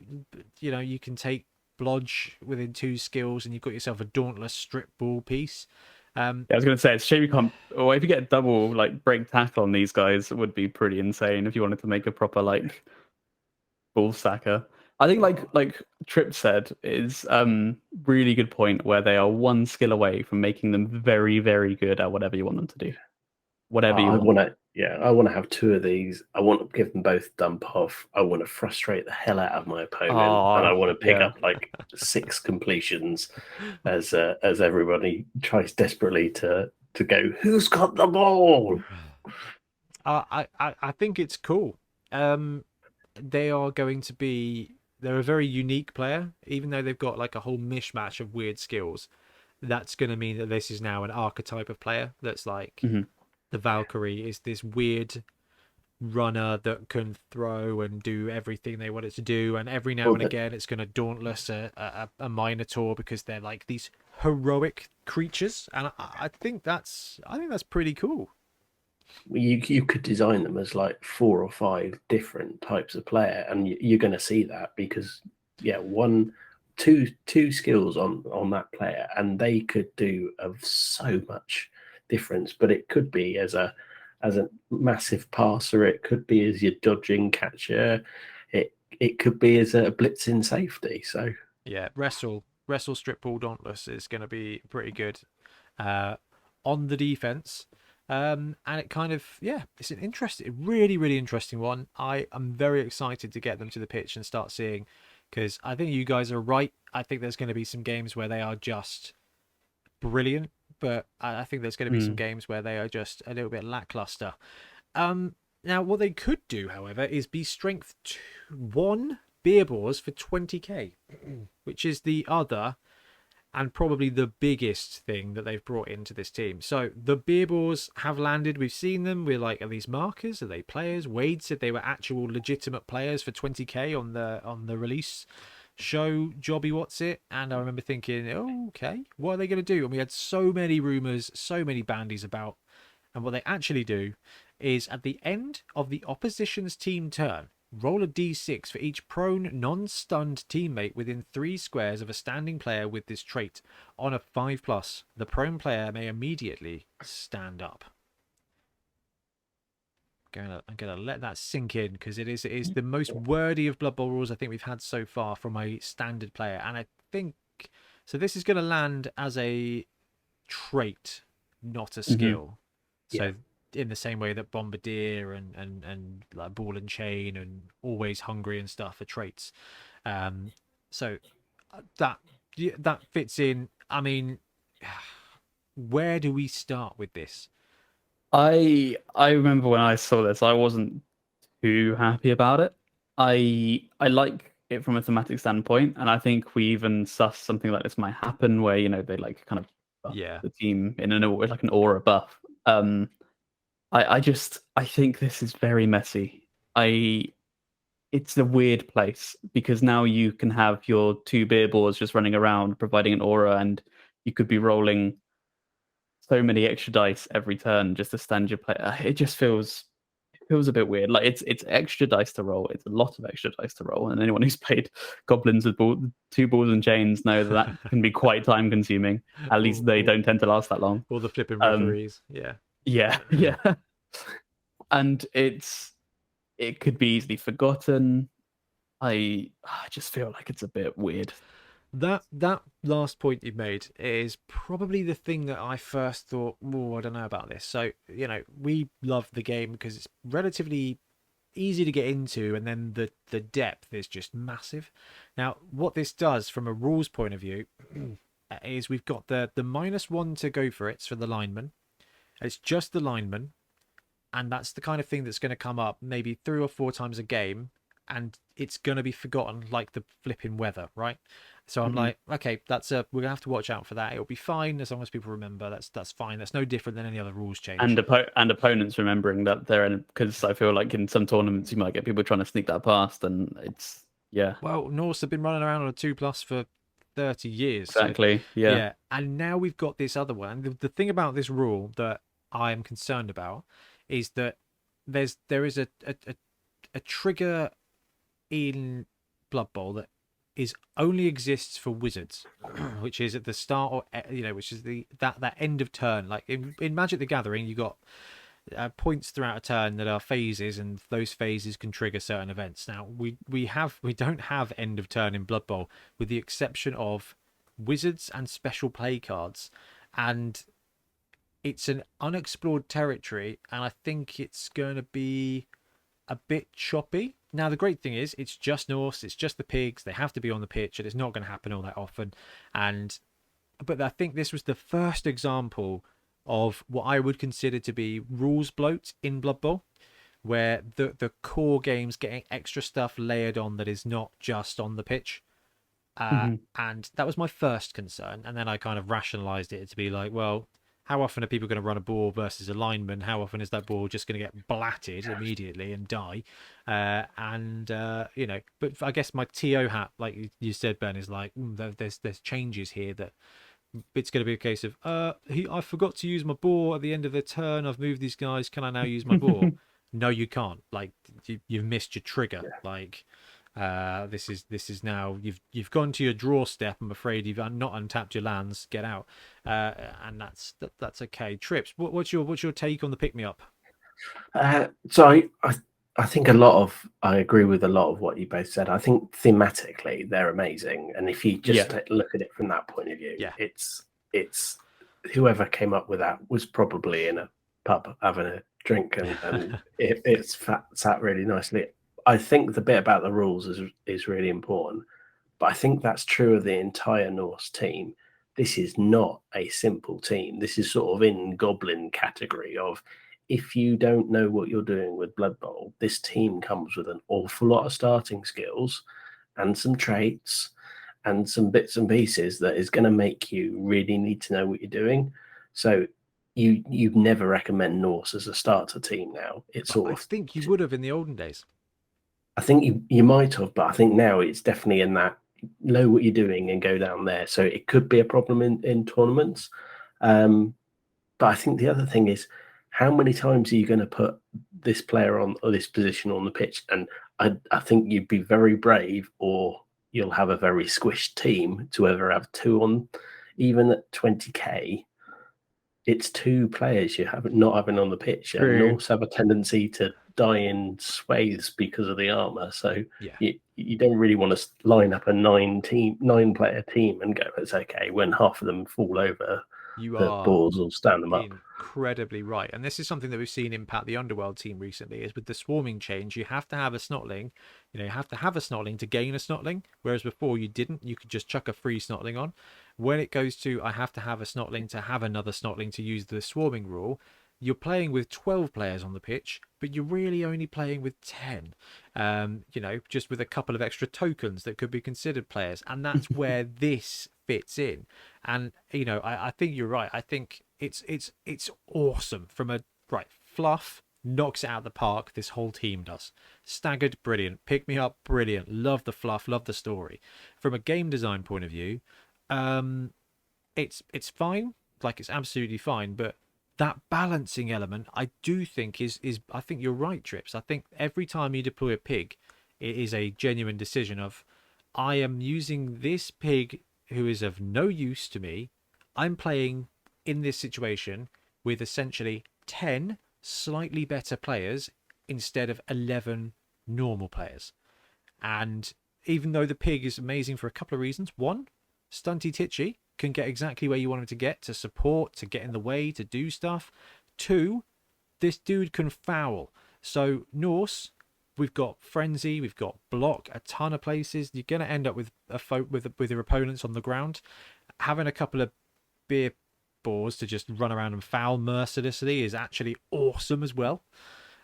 can take blodge within 2 skills, and you've got yourself a dauntless strip ball piece. I was going to say, it's a shame you can't. Or if you get double like break tackle on these guys, it would be pretty insane if you wanted to make a proper like ball stacker. I think like Trip said is really good point, where they are one skill away from making them very, very good at whatever you want them to do. Whatever you want. I want to have 2 of these. I want to give them both dump off. I want to frustrate the hell out of my opponent, and I want to pick up like 6 completions as everybody tries desperately to go, who's got the ball? I think it's cool. They're a very unique player, even though they've got like a whole mishmash of weird skills. That's going to mean that this is now an archetype of player that's like the Valkyrie is this weird runner that can throw and do everything they want it to do, and every now and again it's going to dauntless a Minotaur, because they're like these heroic creatures, and I think that's pretty cool. You could design them as like 4 or 5 different types of player, and you're going to see that, because two skills on that player, and they could do of so much difference. But it could be as a massive passer, it could be as your dodging catcher, it could be as a blitzing safety. So yeah, wrestle strip ball dauntless is going to be pretty good on the defense. And it kind of, it's an interesting, really, really interesting one. I am very excited to get them to the pitch and start seeing, because I think you guys are right. I think there's going to be some games where they are just brilliant, but I think there's going to be some games where they are just a little bit lackluster. Now, what they could do, however, is be strength 1 beer bores for 20k, which is the other and probably the biggest thing that they've brought into this team. So the beer balls have landed. We've seen them. We're like, are these markers? Are they players? Wade said they were actual legitimate players for 20k on the release show jobby what's it, and I remember thinking, oh, okay, what are they going to do? And we had so many rumors, so many bandies about, and what they actually do is at the end of the opposition's team turn, roll a d6 for each prone, non-stunned teammate within 3 squares of a standing player with this trait. On a 5+, the prone player may immediately stand up. I'm gonna let that sink in, because it is the most wordy of Blood Bowl rules I think we've had so far from a standard player, and I think so. This is going to land as a trait, not a skill. So in the same way that Bombardier and like Ball and Chain and Always Hungry and stuff are traits, so that fits in. I mean, where do we start with this? I remember when I saw this, I wasn't too happy about it. I like it from a thematic standpoint, and I think we even sussed something like this might happen, where they like kind of buff the team in like an aura buff. I think this is very messy. It's a weird place, because now you can have your 2 beer balls just running around providing an aura, and you could be rolling so many extra dice every turn just to stand your player. It just feels a bit weird. Like it's extra dice to roll. It's a lot of extra dice to roll, and anyone who's played goblins with 2 balls and chains know that can be quite time consuming. At least they don't tend to last that long. Or the flipping referees. Yeah. And it could be easily forgotten. I just feel like it's a bit weird. That last point you made is probably the thing that I first thought, oh, I don't know about this. So, we love the game because it's relatively easy to get into, and then the depth is just massive. Now, what this does from a rules point of view is we've got the -1 to go for it. It's for the lineman. It's just the lineman, and that's the kind of thing that's going to come up maybe 3 or 4 times a game, and it's going to be forgotten like the flipping weather, right? So I'm like, okay, we're gonna have to watch out for that. It'll be fine as long as people remember. That's fine. That's no different than any other rules change. And opponents remembering that they're in, because I feel like in some tournaments you might get people trying to sneak that past, and it's Well, Norse have been running around on a 2+ for 30 years. Exactly. So, yeah. And now we've got this other one. The thing about this rule that I am concerned about is that there is a trigger in Blood Bowl that only exists for wizards, which is at the start, or which is that end of turn. Like in Magic the Gathering, you got points throughout a turn that are phases, and those phases can trigger certain events. Now we don't have end of turn in Blood Bowl, with the exception of wizards and special play cards, and it's an unexplored territory, and I think it's going to be a bit choppy. Now, the great thing is it's just Norse, it's just the pigs, they have to be on the pitch, and it's not going to happen all that often. But I think this was the first example of what I would consider to be rules bloat in Blood Bowl, where the core game's getting extra stuff layered on that is not just on the pitch. And that was my first concern, and then I kind of rationalized it to be like, well, how often are people going to run a ball versus a lineman? How often is that ball just going to get blatted immediately and die? But I guess my TO hat, like you said, Ben, is like, there's changes here that it's going to be a case of, I forgot to use my ball at the end of the turn. I've moved these guys. Can I now use my ball? No, you can't. Like you've missed your trigger. Like. This is now you've gone to your draw step. I'm afraid you've not untapped your lands. Get out, and that's okay. Trips, what's your take on the pick me up? So I think I agree with a lot of what you both said. I think thematically they're amazing, and if you just look at it from that point of view, it's whoever came up with that was probably in a pub having a drink, and it's sat really nicely. I think the bit about the rules is really important, but I think that's true of the entire Norse team. This is not a simple team. This is sort of in Goblin category of, if you don't know what you're doing with Blood Bowl, this team comes with an awful lot of starting skills and some traits and some bits and pieces that is going to make you really need to know what you're doing. So you'd never recommend Norse as a starter team now. It's But sort I of, think you would have in the olden days. I think you might have, but I think now it's definitely in that know what you're doing and go down there. So it could be a problem in tournaments. But I think the other thing is, how many times are you going to put this player on or this position on the pitch? And I think you'd be very brave, or you'll have a very squished team to ever have two on, even at 20k. It's two players you have not having on the pitch, and True. Norse have a tendency to die in swathes because of the armor. So Yeah. you don't really want to line up a 9-player team and go, it's okay when half of them fall over. You The are boards will stand them up. incredibly right, and this is something that we've seen impact the Underworld team recently. Is with the swarming change, you have to have a snotling. You have to have a snotling to gain a snotling, whereas before you didn't. You could just chuck a free snotling on. When it goes to I have to have a snotling to have another snotling to use the swarming rule, you're playing with 12 players on the pitch, but you're really only playing with 10. Just with a couple of extra tokens that could be considered players, and that's where this fits in. And I think you're right. I think it's awesome from a fluff knocks it out of the park. This whole team does. Staggered, brilliant. Pick me up, brilliant. Love the fluff, love the story. From a game design point of view, it's fine. Like, it's absolutely fine, but that balancing element, I do think is I think you're right, Trips. I think every time you deploy a pig, it is a genuine decision of, I am using this pig who is of no use to me. I'm playing in this situation with essentially 10 slightly better players instead of 11 normal players. And even though the pig is amazing for a couple of reasons, one, Stunty Titchy can get exactly where you want him to get, to support, to get in the way, to do stuff. Two, this dude can foul. So Norse, we've got Frenzy, we've got Block, a ton of places. You're going to end up with with your opponents on the ground. Having a couple of beer boars to just run around and foul mercilessly is actually awesome as well.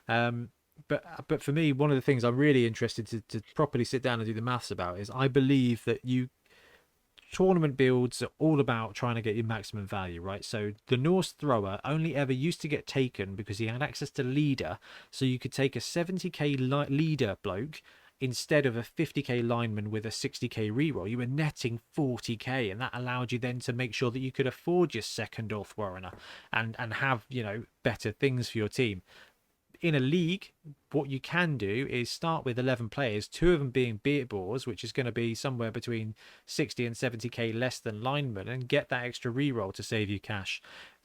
But for me, one of the things I'm really interested to properly sit down and do the maths about is, I believe that tournament builds are all about trying to get your maximum value, right? So the Norse thrower only ever used to get taken because he had access to leader, so you could take a 70k leader bloke instead of a 50k lineman with a 60k reroll. You were netting 40k, and that allowed you then to make sure that you could afford your second or Warrener and have better things for your team. In a league, what you can do is start with 11 players, 2 of them being beard boars, which is going to be somewhere between 60 and 70k less than linemen, and get that extra reroll to save you cash,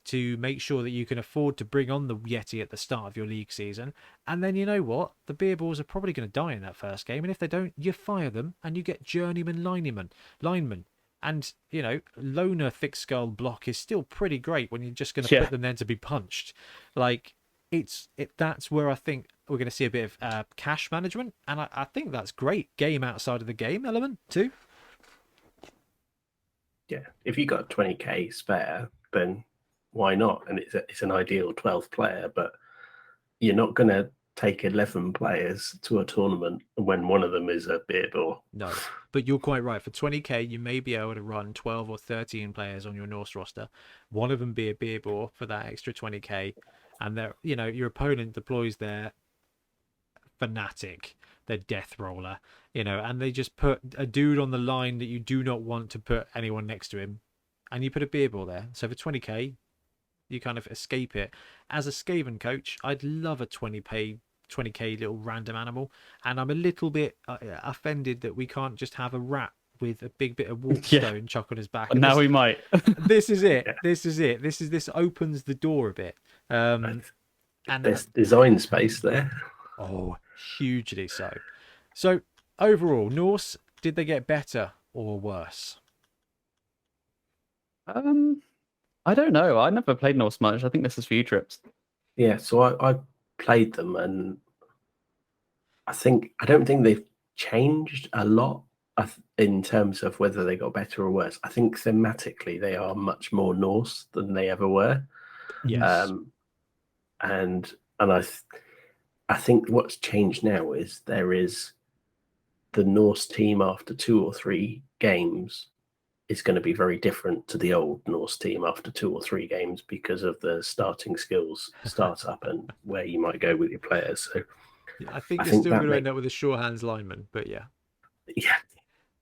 to make sure that you can afford to bring on the Yeti at the start of your league season. And then, you know what, the beer balls are probably going to die in that first game, and if they don't, you fire them and you get journeyman linemen. And loner thick skull block is still pretty great when you're just going to put them there to be punched. Like, that's where I think we're going to see a bit of cash management, and I think that's great. Game outside of the game element too. Yeah, if you got 20k spare, then why not? And it's an ideal 12th player, but you're not going to take 11 players to a tournament when one of them is a beer ball. No, but you're quite right. For 20k, you may be able to run 12 or 13 players on your Norse roster. One of them be a beer ball for that extra 20k. And your opponent deploys their fanatic, their death roller, and they just put a dude on the line that you do not want to put anyone next to him, and you put a beer ball there. So for 20k, you kind of escape it. As a Skaven coach, I'd love a 20k little random animal, and I'm a little bit offended that we can't just have a rat with a big bit of warpstone chuck on his back. But now we might. This is it. Yeah. This opens the door a bit. And there's design space there. Oh, hugely so. So overall, Norse, did they get better or worse? I don't know. I never played Norse much. I think this is for you, Trips. Yeah, so I played them, and I don't think they've changed a lot in terms of whether they got better or worse. I think thematically they are much more Norse than they ever were. Yes. And I think what's changed now is there is the Norse team after 2 or 3 games is going to be very different to the old Norse team after 2 or 3 games because of the starting skills, startup, and where you might go with your players. So I think I you're think still that going to end up with a sure hands lineman, but yeah.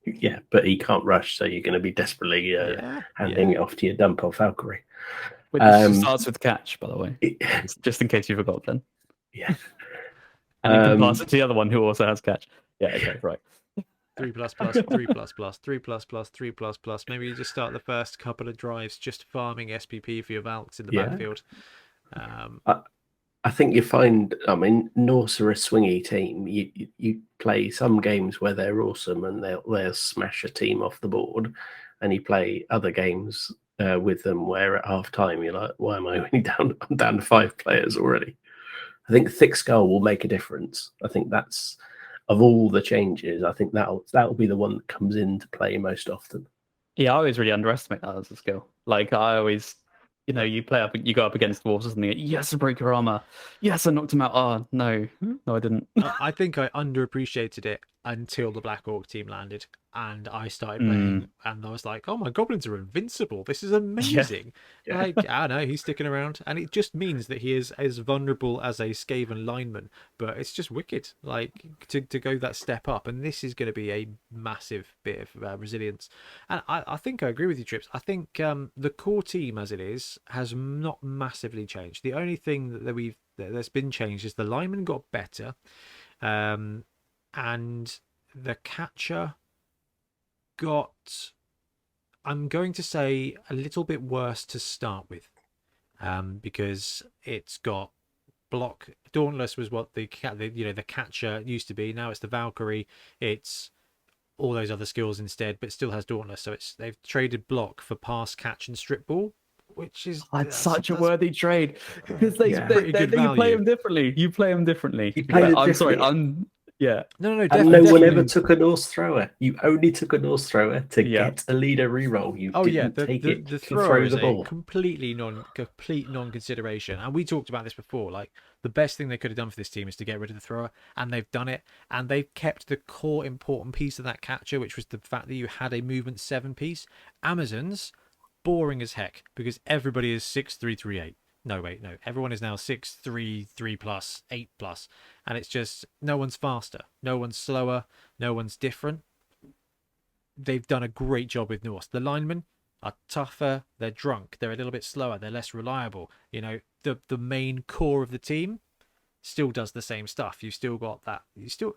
Yeah, but he can't rush, so you're going to be desperately handing it off to your dump or Valkyrie. Which starts with catch, by the way, just in case you forgot. Then Yeah, and then can pass it to the other one who also has catch. Yeah, okay, right. 3++, 3++, 3++, 3++. Maybe you just start the first couple of drives just farming SPP for your Valks in the backfield. I think you find, I mean, Norse are a swingy team. You play some games where they're awesome and they'll smash a team off the board, and you play other games with them where at half time you're like, why am I only down? I'm down to 5 players already. I think Thick Skull will make a difference. I think that's, of all the changes, I think that'll be the one that comes into play most often. Yeah, I always really underestimate that as a skill. Like I always, you go up against dwarves or something. Yes, I broke your armor. Yes, I knocked him out. Oh no, I didn't. I think I underappreciated it until the Black Orc team landed, and I started playing, and I was like, "Oh, my goblins are invincible! This is amazing!" Yeah. Like, I don't know, he's sticking around, and it just means that he is as vulnerable as a Skaven lineman, but it's just wicked, like to go that step up, and this is going to be a massive bit of resilience. And I think I agree with you, Trips. I think the core team as it is has not massively changed. The only thing that's been changed is the lineman got better, and the catcher got, I'm going to say, a little bit worse to start with, because it's got block. Dauntless was what the catcher used to be. Now it's the Valkyrie. It's all those other skills instead, but still has Dauntless. So they've traded block for pass, catch, and strip ball, which is such a worthy trade because you play them differently. You play them differently. I'm sorry. Yeah. No, and no one ever took a Norse thrower. You only took a Norse thrower to get a leader reroll. You didn't take it the to throw the ball. Complete non-consideration. And we talked about this before. Like, the best thing they could have done for this team is to get rid of the thrower, and they've done it. And they've kept the core important piece of that catcher, which was the fact that you had a movement 7 piece. Amazons, boring as heck because everybody is 6-3-3-8. No, wait, no. Everyone is now 6-3-3+, 8+, and it's just no one's faster, no one's slower, no one's different. They've done a great job with Norse. The linemen are tougher, they're drunk, they're a little bit slower, they're less reliable. The main core of the team still does the same stuff. You've still got that.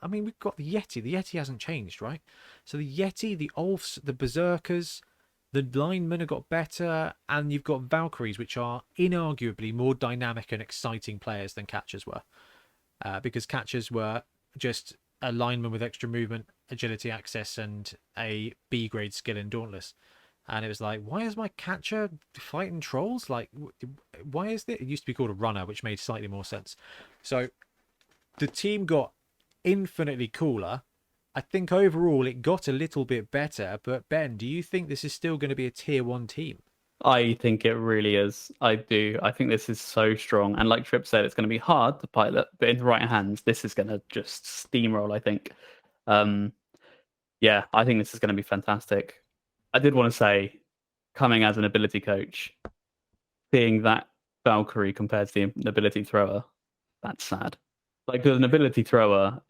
I mean, we've got the Yeti. The Yeti hasn't changed, right? So the Yeti, the Ulfs, the Berserkers, the linemen have got better, and you've got Valkyries, which are inarguably more dynamic and exciting players than catchers were. Because catchers were just a lineman with extra movement, agility, access, and a B-grade skill in Dauntless. And it was like, why is my catcher fighting trolls? Like, why is it? It used to be called a runner, which made slightly more sense. So the team got infinitely cooler. I think overall it got a little bit better, but Ben, do you think this is still going to be a tier 1 team? I think it really is. I do. I think this is so strong. And like Trip said, it's going to be hard to pilot, but in the right hands, this is going to just steamroll, I think. Yeah, I think this is going to be fantastic. I did want to say, coming as an ability coach, seeing that Valkyrie compared to the ability thrower, that's sad. Like, an ability thrower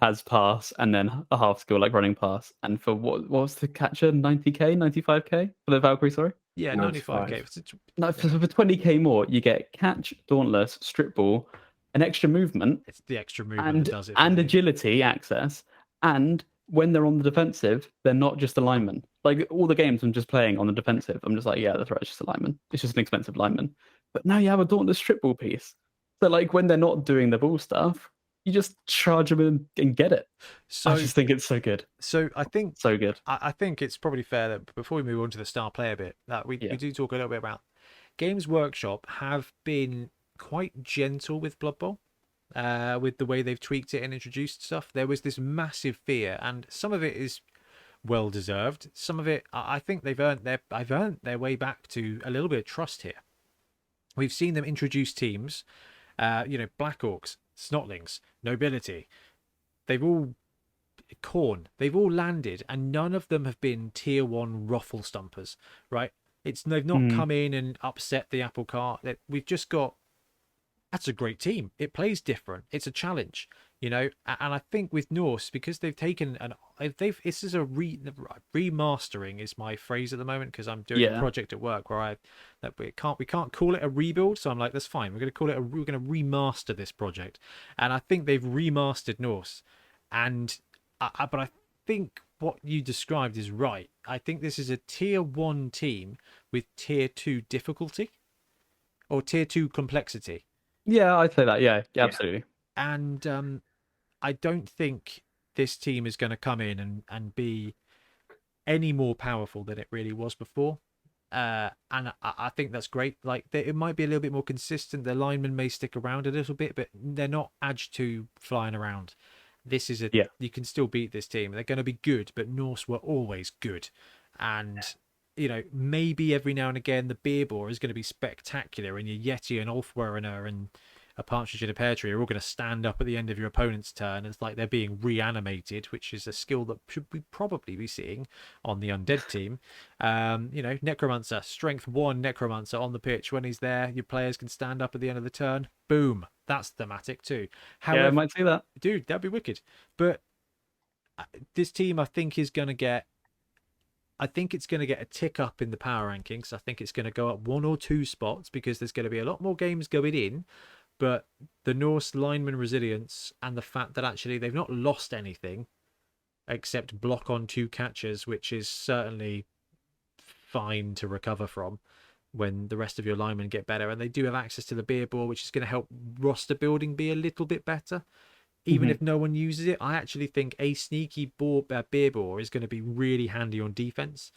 has pass and then a half skill like running pass. And for what was the catcher? 90k, 95k for the Valkyrie, sorry? Yeah, 95k. No, for 20k more, you get catch, dauntless, strip ball, an extra movement. It's the extra movement that does it. And agility access. And when they're on the defensive, they're not just a lineman. Like, all the games I'm just playing on the defensive, I'm just like, yeah, that's right, it's just a lineman. It's just an expensive lineman. But now you have a dauntless strip ball piece. So, like, when they're not doing the ball stuff, you just charge them and get it. So I just think it's so good. So I think so good. I think it's probably fair that before we move on to the star player bit, that we do talk a little bit about Games Workshop have been quite gentle with Blood Bowl, with the way they've tweaked it and introduced stuff. There was this massive fear, and some of it is well deserved. Some of it, I think they've earned their way back to a little bit of trust here. We've seen them introduce teams, Black Orcs, Snotlings, Nobility. They've all Corn. They've all landed, and none of them have been tier 1 ruffle stumpers, right? They've not come in and upset the apple cart. We've just got, that's a great team. It plays different. It's a challenge, and I think with Norse, because they've taken this is a remastering is my phrase at the moment, because I'm doing a project at work where we can't call it a rebuild, so I'm like, that's fine. We're going to remaster this project, and I think they've remastered Norse, but I think what you described is right. I think this is a tier 1 team with tier 2 difficulty or tier 2 complexity. Yeah, I'd say that. Yeah, absolutely. And I don't think this team is going to come in and be any more powerful than it really was before. And I think that's great. Like, it might be a little bit more consistent. The linemen may stick around a little bit, but they're not Edge 2 flying around. This is you can still beat this team. They're going to be good, but Norse were always good. And maybe every now and again the beer bore is going to be spectacular, and your Yeti and Ulfwerner and a partridge in a pear tree are all going to stand up at the end of your opponent's turn. It's like they're being reanimated, which is a skill that should we probably be seeing on the undead team. Necromancer, strength 1 Necromancer on the pitch. When he's there, your players can stand up at the end of the turn. Boom. That's thematic too. However, I might see that. Dude, that'd be wicked. But this team, I think, it's going to get a tick up in the power rankings. I think it's going to go up 1 or 2 spots, because there's going to be a lot more games going in. But the Norse lineman resilience and the fact that actually they've not lost anything except block on 2 catches, which is certainly fine to recover from when the rest of your linemen get better. And they do have access to the beer ball, which is going to help roster building be a little bit better. Even if no one uses it, I actually think a sneaky beer ball is going to be really handy on defense.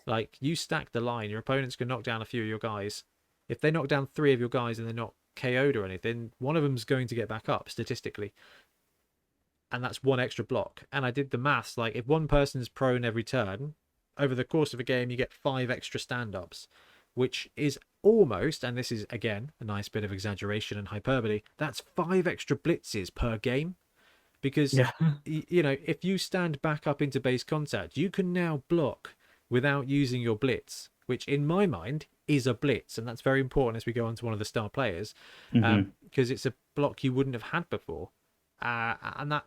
Like, you stack the line, your opponents can knock down a few of your guys. If they knock down 3 of your guys and they're not KO'd or anything, one of them's going to get back up statistically, and that's 1 extra block. And I did the maths, like, if one person's prone every turn, over the course of a game you get 5 extra stand-ups, which is almost, and this is again a nice bit of exaggeration and hyperbole, that's 5 extra blitzes per game. Because if you stand back up into base contact, you can now block without using your blitz, which in my mind is a blitz, and that's very important as we go on to one of the star players, because it's a block you wouldn't have had before, and that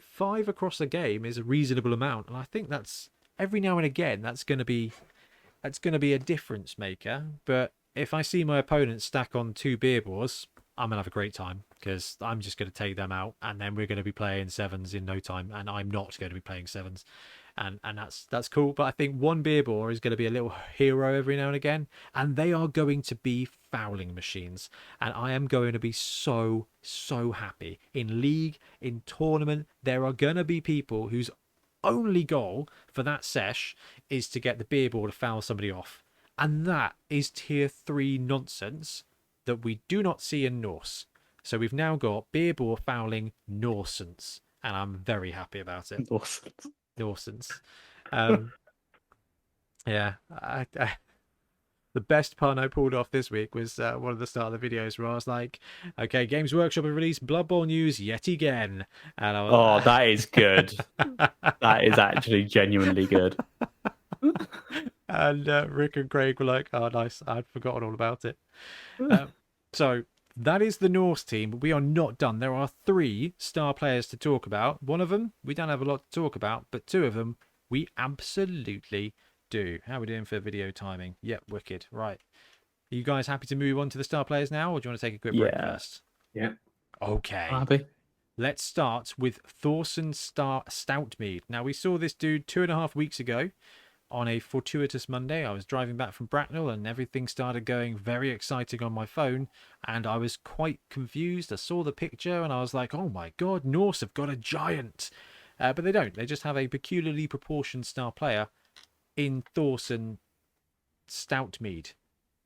5 across a game is a reasonable amount, and I think that's every now and again that's going to be a difference maker. But if I see my opponent stack on 2 beer bores, I'm gonna have a great time, because I'm just going to take them out, and then we're going to be playing 7s in no time, and I'm not going to be playing 7s. And that's cool. But I think 1 beer bore is going to be a little hero every now and again, and they are going to be fouling machines, and I am going to be so happy. In league, in tournament, there are going to be people whose only goal for that sesh is to get the beer bore to foul somebody off, and that is tier 3 nonsense that we do not see in Norse. So we've now got beer bore fouling Norsens, and I'm very happy about it. Norsens. The best pun I pulled off this week was one of the start of the videos where I was like, okay, Games Workshop have released Blood Bowl news yet again. And I was, that is good. That is actually genuinely good. And Rick and Craig were like, oh, nice. I'd forgotten all about it. So that is the Norse team, but we are not done. There are 3 star players to talk about. One of them we don't have a lot to talk about, but 2 of them we absolutely do. How are we doing for video timing? Yep, wicked. Right. Are you guys happy to move on to the star players now, or do you want to take a quick break first? Yeah. Okay. Happy. Let's start with Thorson Stoutmead. Now, we saw this dude 2.5 weeks ago on a fortuitous Monday. I was driving back from Bracknell and everything started going very exciting on my phone, and I was quite confused. I saw the picture and I was like, oh my god, Norse have got a giant. But they don't. They just have a peculiarly proportioned star player in Thorson Stoutmead.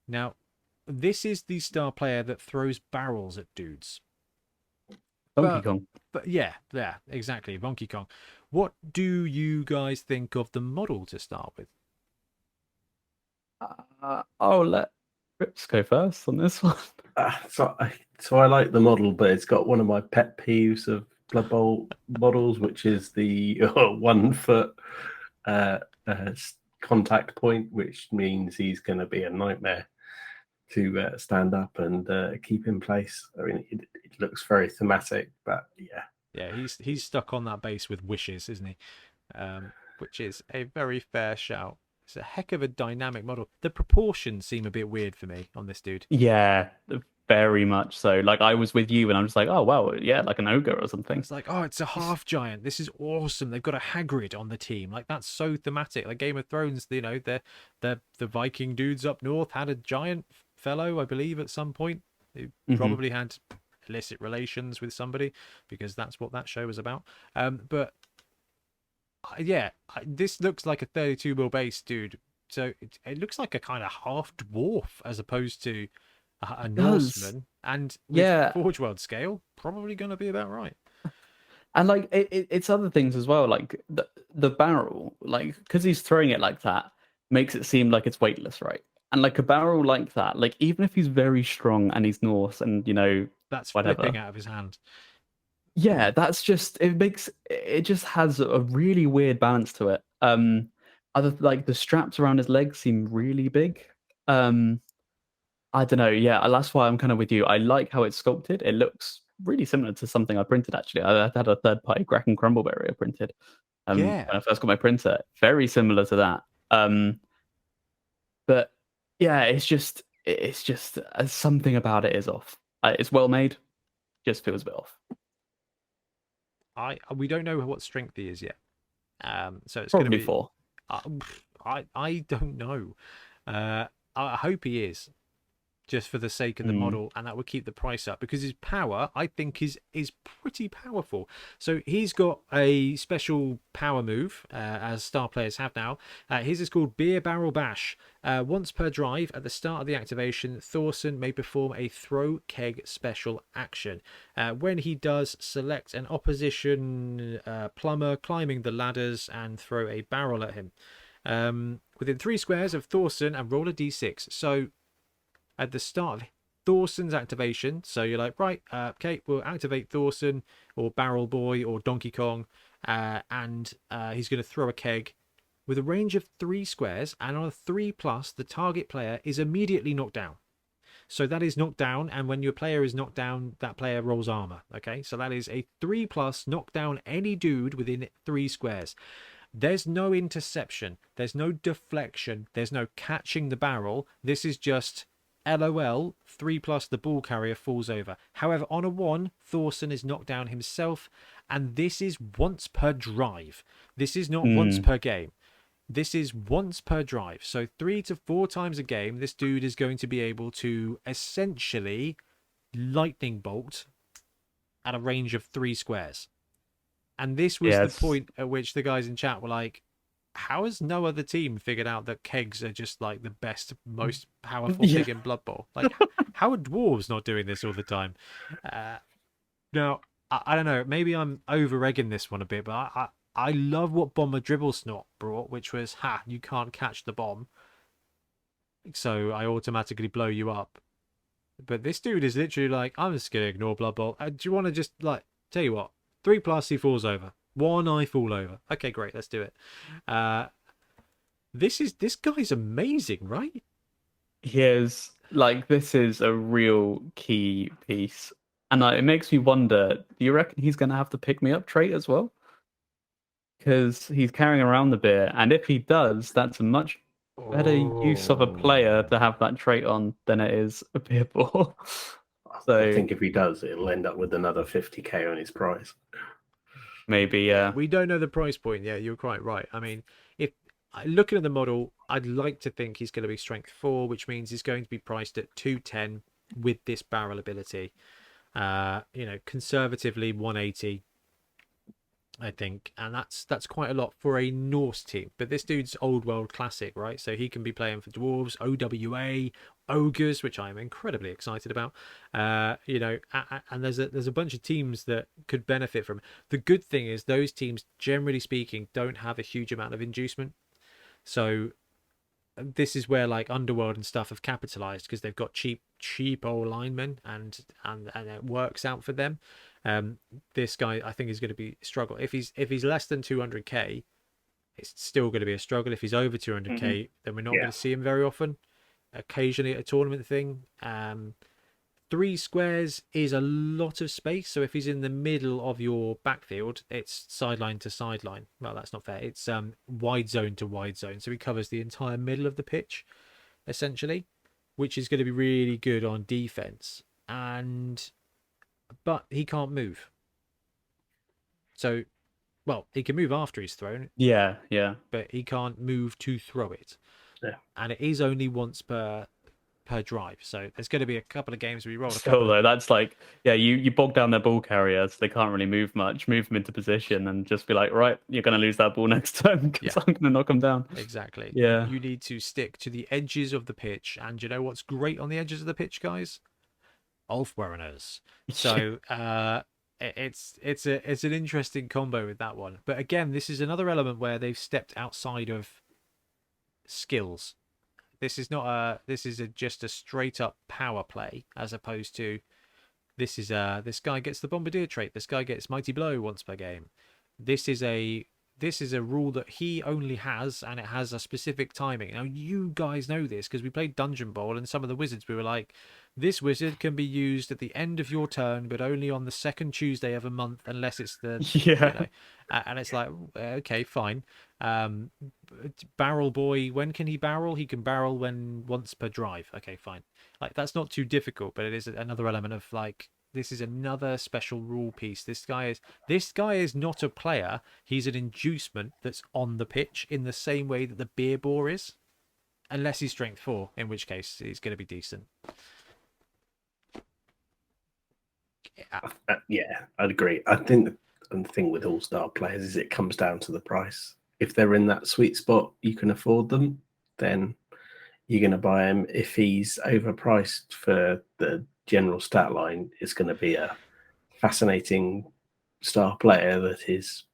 Now, this is the star player that throws barrels at dudes. Donkey Kong. But yeah, exactly. Donkey Kong. What do you guys think of the model to start with? I'll let Rips go first on this one. So I like the model, but it's got one of my pet peeves of Blood Bowl models, which is the 1 foot contact point, which means he's going to be a nightmare to stand up and keep in place. I mean, it looks very thematic, but yeah. Yeah, he's stuck on that base with wishes, isn't he? Which is a very fair shout. It's a heck of a dynamic model. The proportions seem a bit weird for me on this dude. Yeah, very much so. Like I was with you, and I'm just like, oh wow, yeah, like an ogre or something. It's like, oh, it's a half giant. This is awesome. They've got a Hagrid on the team. Like that's so thematic. Like Game of Thrones, you know, the Viking dudes up north had a giant fellow, I believe, at some point, who probably had illicit relations with somebody, because that's what that show was about. But yeah, this looks like a 32 mil base, dude. So it looks like a kind of half dwarf as opposed to a does. Norseman, and with Yeah. Forge World scale, probably going to be about right. And like it's other things as well, like the barrel, like because he's throwing it like that, makes it seem like it's weightless, right? And like a barrel like that, like even if he's very strong and he's Norse and That's whatever, flipping out of his hand. yeah, that's just it just has a really weird balance to it. Other like the straps around his legs seem really big. I don't know. Yeah, that's why I'm kind of with you. I like how it's sculpted. It looks really similar to something I printed actually. I had a third party Grack and Crumble barrier printed. When Yeah, I first got my printer, very similar to that. But yeah, it's just something about it is off. It's well made, just feels a bit off. we don't know what strength he is yet. So it's going to Probably be 4. I don't know. I hope he is, just for the sake of the model, and that would keep the price up, because his power, I think, is pretty powerful. So he's got a special power move, as star players have now. His is called Beer Barrel Bash. Once per drive, at the start of the activation, Thorson may perform a throw keg special action. When he does, select an opposition plumber climbing the ladders and throw a barrel at him within 3 squares of Thorson, and roll a d6. So at the start of Thorson's activation, so you're like, right, okay, we'll activate Thorson or Barrel Boy or Donkey Kong, and he's going to throw a keg with a range of 3 squares, and on a 3+, the target player is immediately knocked down. So that is knocked down, and when your player is knocked down, that player rolls armor. Okay, so that is a 3+, knock down any dude within 3 squares. There's no interception, there's no deflection, there's no catching the barrel. This is just LOL, 3+, the ball carrier falls over. However, on a 1, Thorson is knocked down himself, and this is once per drive. This is not once per game. This is once per drive. So 3 to 4 times a game, this dude is going to be able to essentially lightning bolt at a range of 3 squares. And this was the point at which the guys in chat were like, how has no other team figured out that kegs are just like the best, most powerful thing in Blood Bowl? Like, how are dwarves not doing this all the time? Now, I don't know. Maybe I'm over-egging this one a bit, but I love what Bomber Dribble Snot brought, which was, you can't catch the bomb, so I automatically blow you up. But this dude is literally like, I'm just going to ignore Blood Bowl. Do you want to just, like, tell you what, 3+, he falls over. 1, I fall over. Okay, great, let's do it. This guy's amazing, right? He is. Like, this is a real key piece. And it makes me wonder, do you reckon he's going to have the pick me up trait as well? Because he's carrying around the beer, and if he does, that's a much better use of a player to have that trait on than it is a beer ball. So I think if he does, it'll end up with another 50k on his price. Maybe, yeah. We don't know the price point. Yeah, you're quite right. I mean, if looking at the model, I'd like to think he's going to be strength 4, which means he's going to be priced at 210 with this barrel ability. Conservatively 180, I think, and that's quite a lot for a Norse team. But this dude's old world classic, right? So he can be playing for dwarves, OWA, ogres, which I'm incredibly excited about. And there's a bunch of teams that could benefit from it. The good thing is those teams, generally speaking, don't have a huge amount of inducement. So this is where like Underworld and stuff have capitalized, because they've got cheap old linemen, and it works out for them. This guy I think is going to be struggle. If he's less than 200k, it's still going to be a struggle. If he's over 200k, then we're not going Yeah. to see him very often. Occasionally at a tournament thing. 3 squares is a lot of space. So if he's in the middle of your backfield, it's sideline to sideline. Well, that's not fair. It's wide zone to wide zone. So he covers the entire middle of the pitch, essentially, which is going to be really good on defense. But he can't move. So, well, he can move after he's thrown, Yeah. but he can't move to throw it. Yeah. And it is only once per drive. So there's going to be a couple of games where we roll a Still couple though, that's like, yeah, you bog down their ball carriers. They can't really move much. Move them into position and just be like, right, you're going to lose that ball next time because I'm going to knock them down. Exactly. Yeah. You need to stick to the edges of the pitch. And you know what's great on the edges of the pitch, guys? Aufwehrers. So it's an interesting combo with that one. But again, this is another element where they've stepped outside of skills. This is just a straight up power play, as opposed to this guy gets the bombardier trait, this guy gets mighty blow once per game. This is a rule that he only has, and it has a specific timing. Now you guys know this because we played Dungeon Bowl, and some of the wizards we were like, this wizard can be used at the end of your turn, but only on the second Tuesday of a month, unless it's the and it's like, okay, fine. Barrel boy, when can he barrel? He can barrel when once per drive. Okay, fine. Like, that's not too difficult, but it is another element of like, this is another special rule piece. This guy is not a player. He's an inducement that's on the pitch in the same way that the beer bore is, unless he's strength 4, in which case he's going to be decent. Yeah, I'd agree. I think the thing with all-star players is it comes down to the price. If they're in that sweet spot, you can afford them, then you're going to buy him. If he's overpriced for the general stat line, it's going to be a fascinating star player that is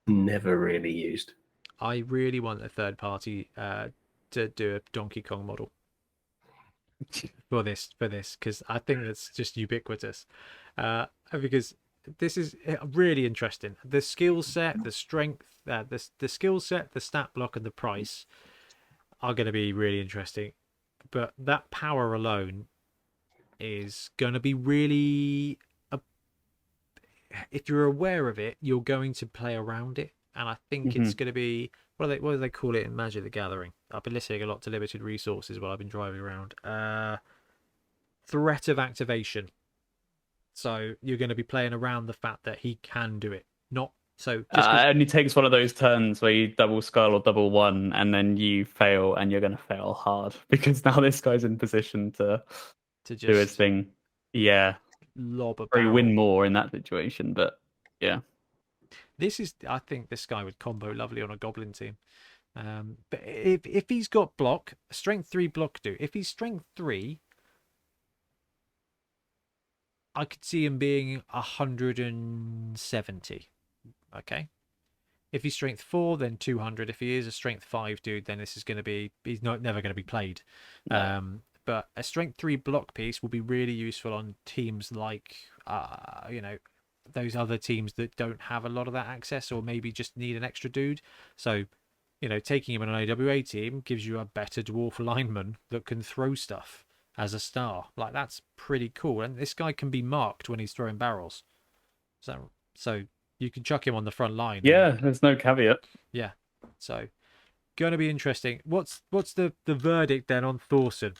never really used. I really want a third party to do a Donkey Kong model for this because I think that's just ubiquitous. Because this is really interesting. The skill set, the strength, the skill set, the stat block, and the price are going to be really interesting. But that power alone is going to be really. If you're aware of it, you're going to play around it, and I think it's going to be what do they call it in Magic the Gathering? I've been listening a lot to Limited Resources while I've been driving around. Threat of activation. So you're going to be playing around the fact that he can do it. Not so. It only takes one of those turns where you double skull or double one, and then you fail, and you're going to fail hard because now this guy's in position to just do his thing. Yeah, lob a or barrel. win more in that situation, but yeah. I think this guy would combo lovely on a goblin team. But if he's got block, strength 3 block do. If he's strength 3, I could see him being 170. Okay. If he's strength 4, then 200. If he is a strength 5 dude, then this is going to be, he's never going to be played. No. But a strength 3 block piece will be really useful on teams like, those other teams that don't have a lot of that access, or maybe just need an extra dude. So, taking him on an AWA team gives you a better dwarf lineman that can throw stuff as a star. Like, that's pretty cool. And this guy can be marked when he's throwing barrels. So you can chuck him on the front line. Yeah, there's no caveat. Yeah. So, going to be interesting. What's the verdict then on Thorson?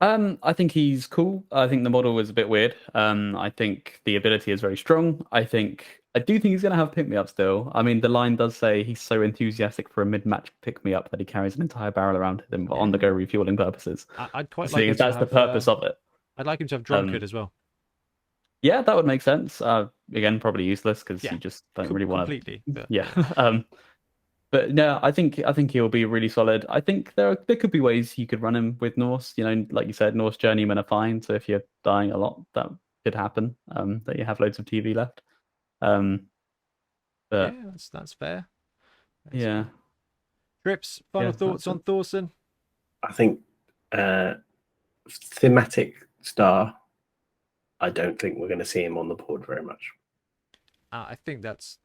I think he's cool. I think the model is a bit weird. I think the ability is very strong. I do think he's going to have pick me up still. I mean, the line does say he's so enthusiastic for a mid-match pick me up that he carries an entire barrel around him on the go refueling purposes. I'd quite like him that's the purpose of it. I'd like him to have drunkard as well. Yeah, that would make sense. Again, probably useless because you just don't really want to. Completely. Yeah. But no, I think he'll be really solid. I think there could be ways you could run him with Norse. Like you said, Norse journeymen are fine. So if you're dying a lot, that could happen. That you have loads of TV left. But yeah, that's fair. Yeah. Trips, final thoughts on Thorson? I think thematic star. I don't think we're going to see him on the board very much. I think that's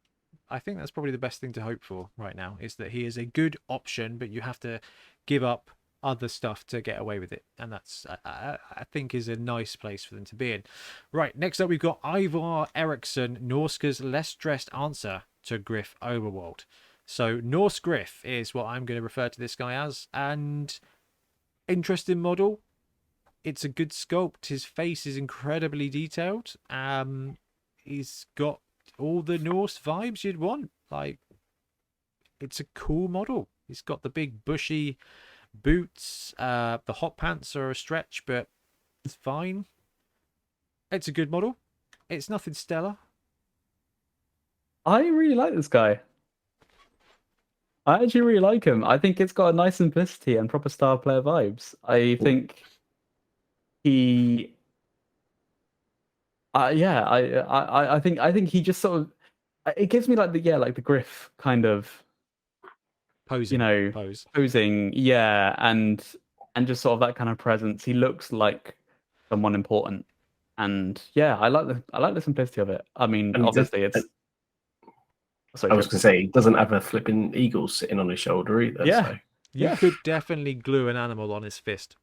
probably the best thing to hope for right now, is that he is a good option, but you have to give up other stuff to get away with it, and that's I think is a nice place for them to be in. Right, next up we've got Ivar Eriksson, Norska's less dressed answer to Griff Overworld. So Norse Griff is what I'm going to refer to this guy as, and interesting model. It's a good sculpt. His face is incredibly detailed. He's got all the Norse vibes you'd want. Like, it's a cool model. He's got the big bushy boots. The hot pants are a stretch, but it's fine. It's a good model. It's nothing stellar. I really like this guy. I actually really like him. I think it's got a nice simplicity and proper Star Player vibes. I think he, yeah, I think he just sort of, it gives me like the Griff kind of, Posing. posing, yeah, and just sort of that kind of presence. He looks like someone important, and yeah, I like the simplicity of it. I mean, And obviously, it's. Sorry, I was going to say, he doesn't have a flipping eagle sitting on his shoulder either. Yeah. So. You could definitely glue an animal on his fist.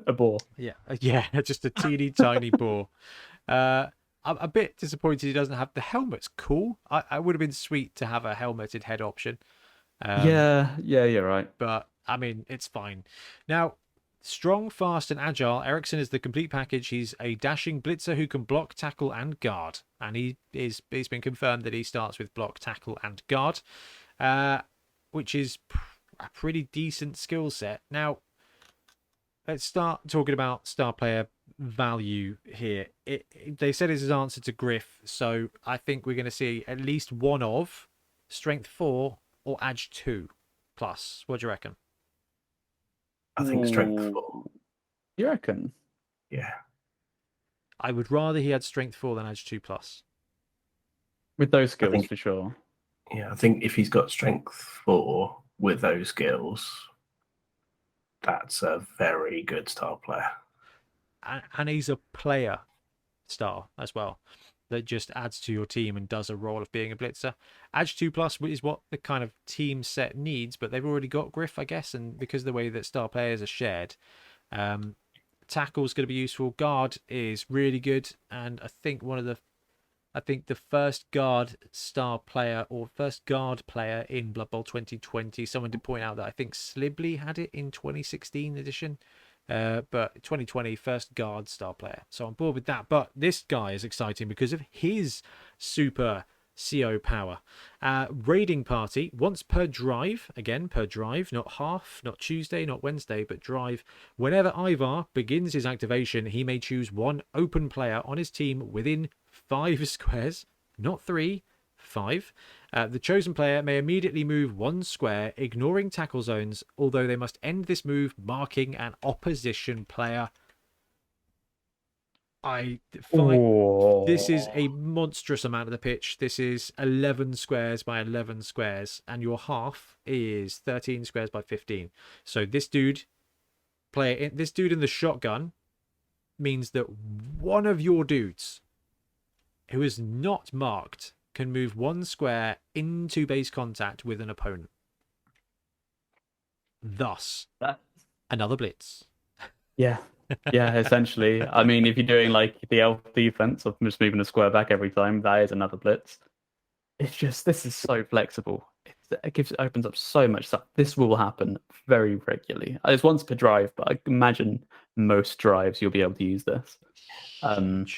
A boar. Yeah, just a teeny tiny boar. I'm a bit disappointed he doesn't have the helmet's cool. I would have been sweet to have a helmeted head option. Yeah, you're right. But I mean, it's fine. Now, strong, fast, and agile, Ericsson is the complete package. He's a dashing blitzer who can block, tackle, and guard. And he's been confirmed that he starts with block, tackle, and guard, which is a pretty decent skill set. Now, let's start talking about star player value here. They said it's his answer to Griff, so I think we're going to see at least one of strength 4 or edge 2 plus. What do you reckon? I think strength 4. You reckon? Yeah. I would rather he had strength 4 than edge 2 plus. With those skills, for sure. Yeah, I think if he's got strength 4 with those skills, that's a very good star player. And he's a player star as well, that just adds to your team and does a role of being a blitzer. Edge 2 plus is what the kind of team set needs, but they've already got Griff, I guess, and because of the way that star players are shared, tackle's going to be useful. Guard is really good, and I think the first guard star player or first guard player in Blood Bowl 2020, someone did point out that I think Slibley had it in 2016 edition, but 2020 first guard star player. So I'm bored with that. But this guy is exciting because of his super CO power. Raiding party once per drive, again per drive, not half, not Tuesday, not Wednesday, but drive. Whenever Ivar begins his activation, he may choose one open player on his team within 5 squares, not 3, 5. The chosen player may immediately move 1 square, ignoring tackle zones, although they must end this move marking an opposition player. This is a monstrous amount of the pitch. This is 11 squares by 11 squares, and your half is 13 squares by 15. So this dude in the shotgun means that one of your dudes who is not marked can move 1 square into base contact with an opponent. Thus, another blitz. Yeah. Yeah, essentially. I mean, if you're doing like the elf defense of just moving a square back every time, that is another blitz. It's just, this is so flexible. It opens up so much stuff. This will happen very regularly. It's once per drive, but I imagine most drives you'll be able to use this.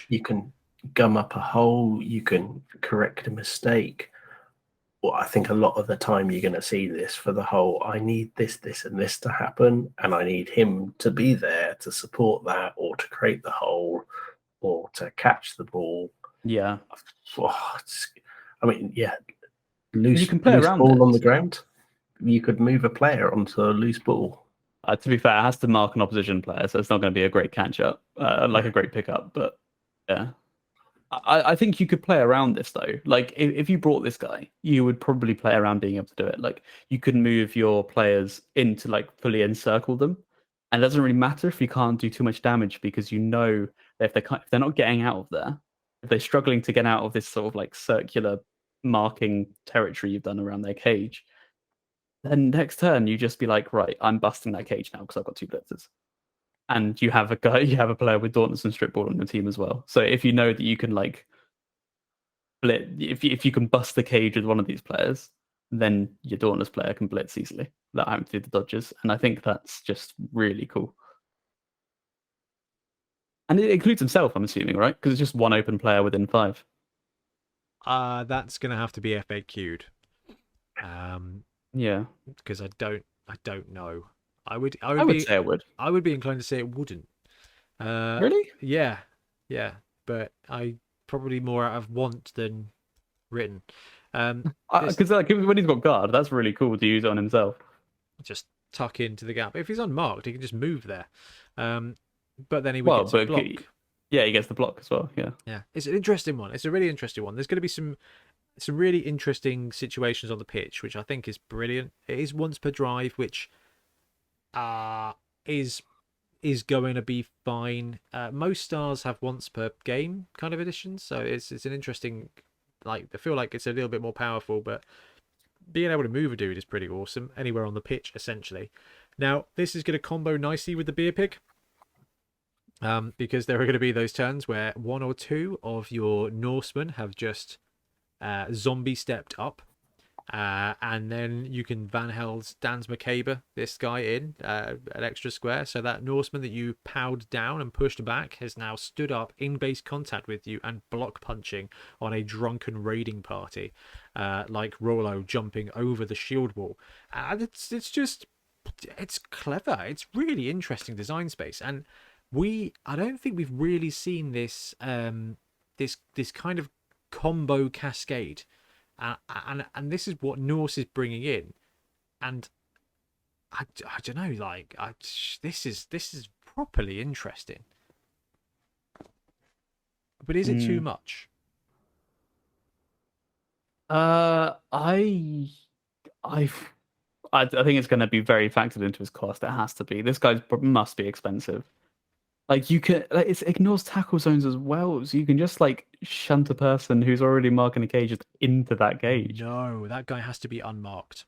You can gum up a hole, you can correct a mistake. Well, I think a lot of the time you're going to see this for the whole, I need this, this, and this to happen, and I need him to be there to support that, or to create the hole, or to catch the ball. Yeah. I mean, yeah, loose around ball on the ground. You could move a player onto a loose ball. To be fair, it has to mark an opposition player, so it's not going to be a great catch up, like a great pickup. But yeah, I think you could play around this though. Like if you brought this guy, you would probably play around being able to do it. Like you could move your players into like fully encircle them, And it doesn't really matter if you can't do too much damage, because you know that if they're not getting out of there, if they're struggling to get out of this sort of like circular marking territory you've done around their cage, then next turn you just be like, right, I'm busting that cage now because I've got 2 blitzers. And you have a player with Dauntless and Stripboard on your team as well. So if you know that you can like blitz, if you can bust the cage with one of these players, then your Dauntless player can blitz easily without having to do the dodges. And I think that's just really cool. And it includes himself, I'm assuming, right? Because it's just one open player within 5. That's gonna have to be FAQ'd. Yeah, Because I don't know. I would say it would. I would be inclined to say it wouldn't. Really? Yeah, but I probably more out of want than written. Because like when he's got guard, that's really cool to use it on himself. Just tuck into the gap. If he's unmarked, he can just move there. But then he would get to block. Yeah, he gets the block as well. Yeah, it's an interesting one. It's a really interesting one. There's going to be some really interesting situations on the pitch, which I think is brilliant. It is once per drive, which is going to be fine. Most stars have once per game kind of editions, so it's an interesting. Like, I feel like it's a little bit more powerful, but being able to move a dude is pretty awesome anywhere on the pitch, essentially. Now, this is going to combo nicely with the beer pig. Because there are going to be those turns where 1 or 2 of your Norsemen have just zombie stepped up, and then you can Van Hel's Dan's McCabe this guy in an extra square, so that Norseman that you powed down and pushed back has now stood up in base contact with you and block punching on a drunken raiding party, like Rollo jumping over the shield wall. And it's clever. It's really interesting design space, and I don't think we've really seen this this kind of combo cascade, and this is what Norse is bringing in, and I don't know, like this is properly interesting, but is it too much? I think it's going to be very factored into his cost. It has to be. This guy must be expensive. Like, you can, like, it ignores tackle zones as well, so you can just like shunt a person who's already marking a cage into that cage. No, that guy has to be unmarked.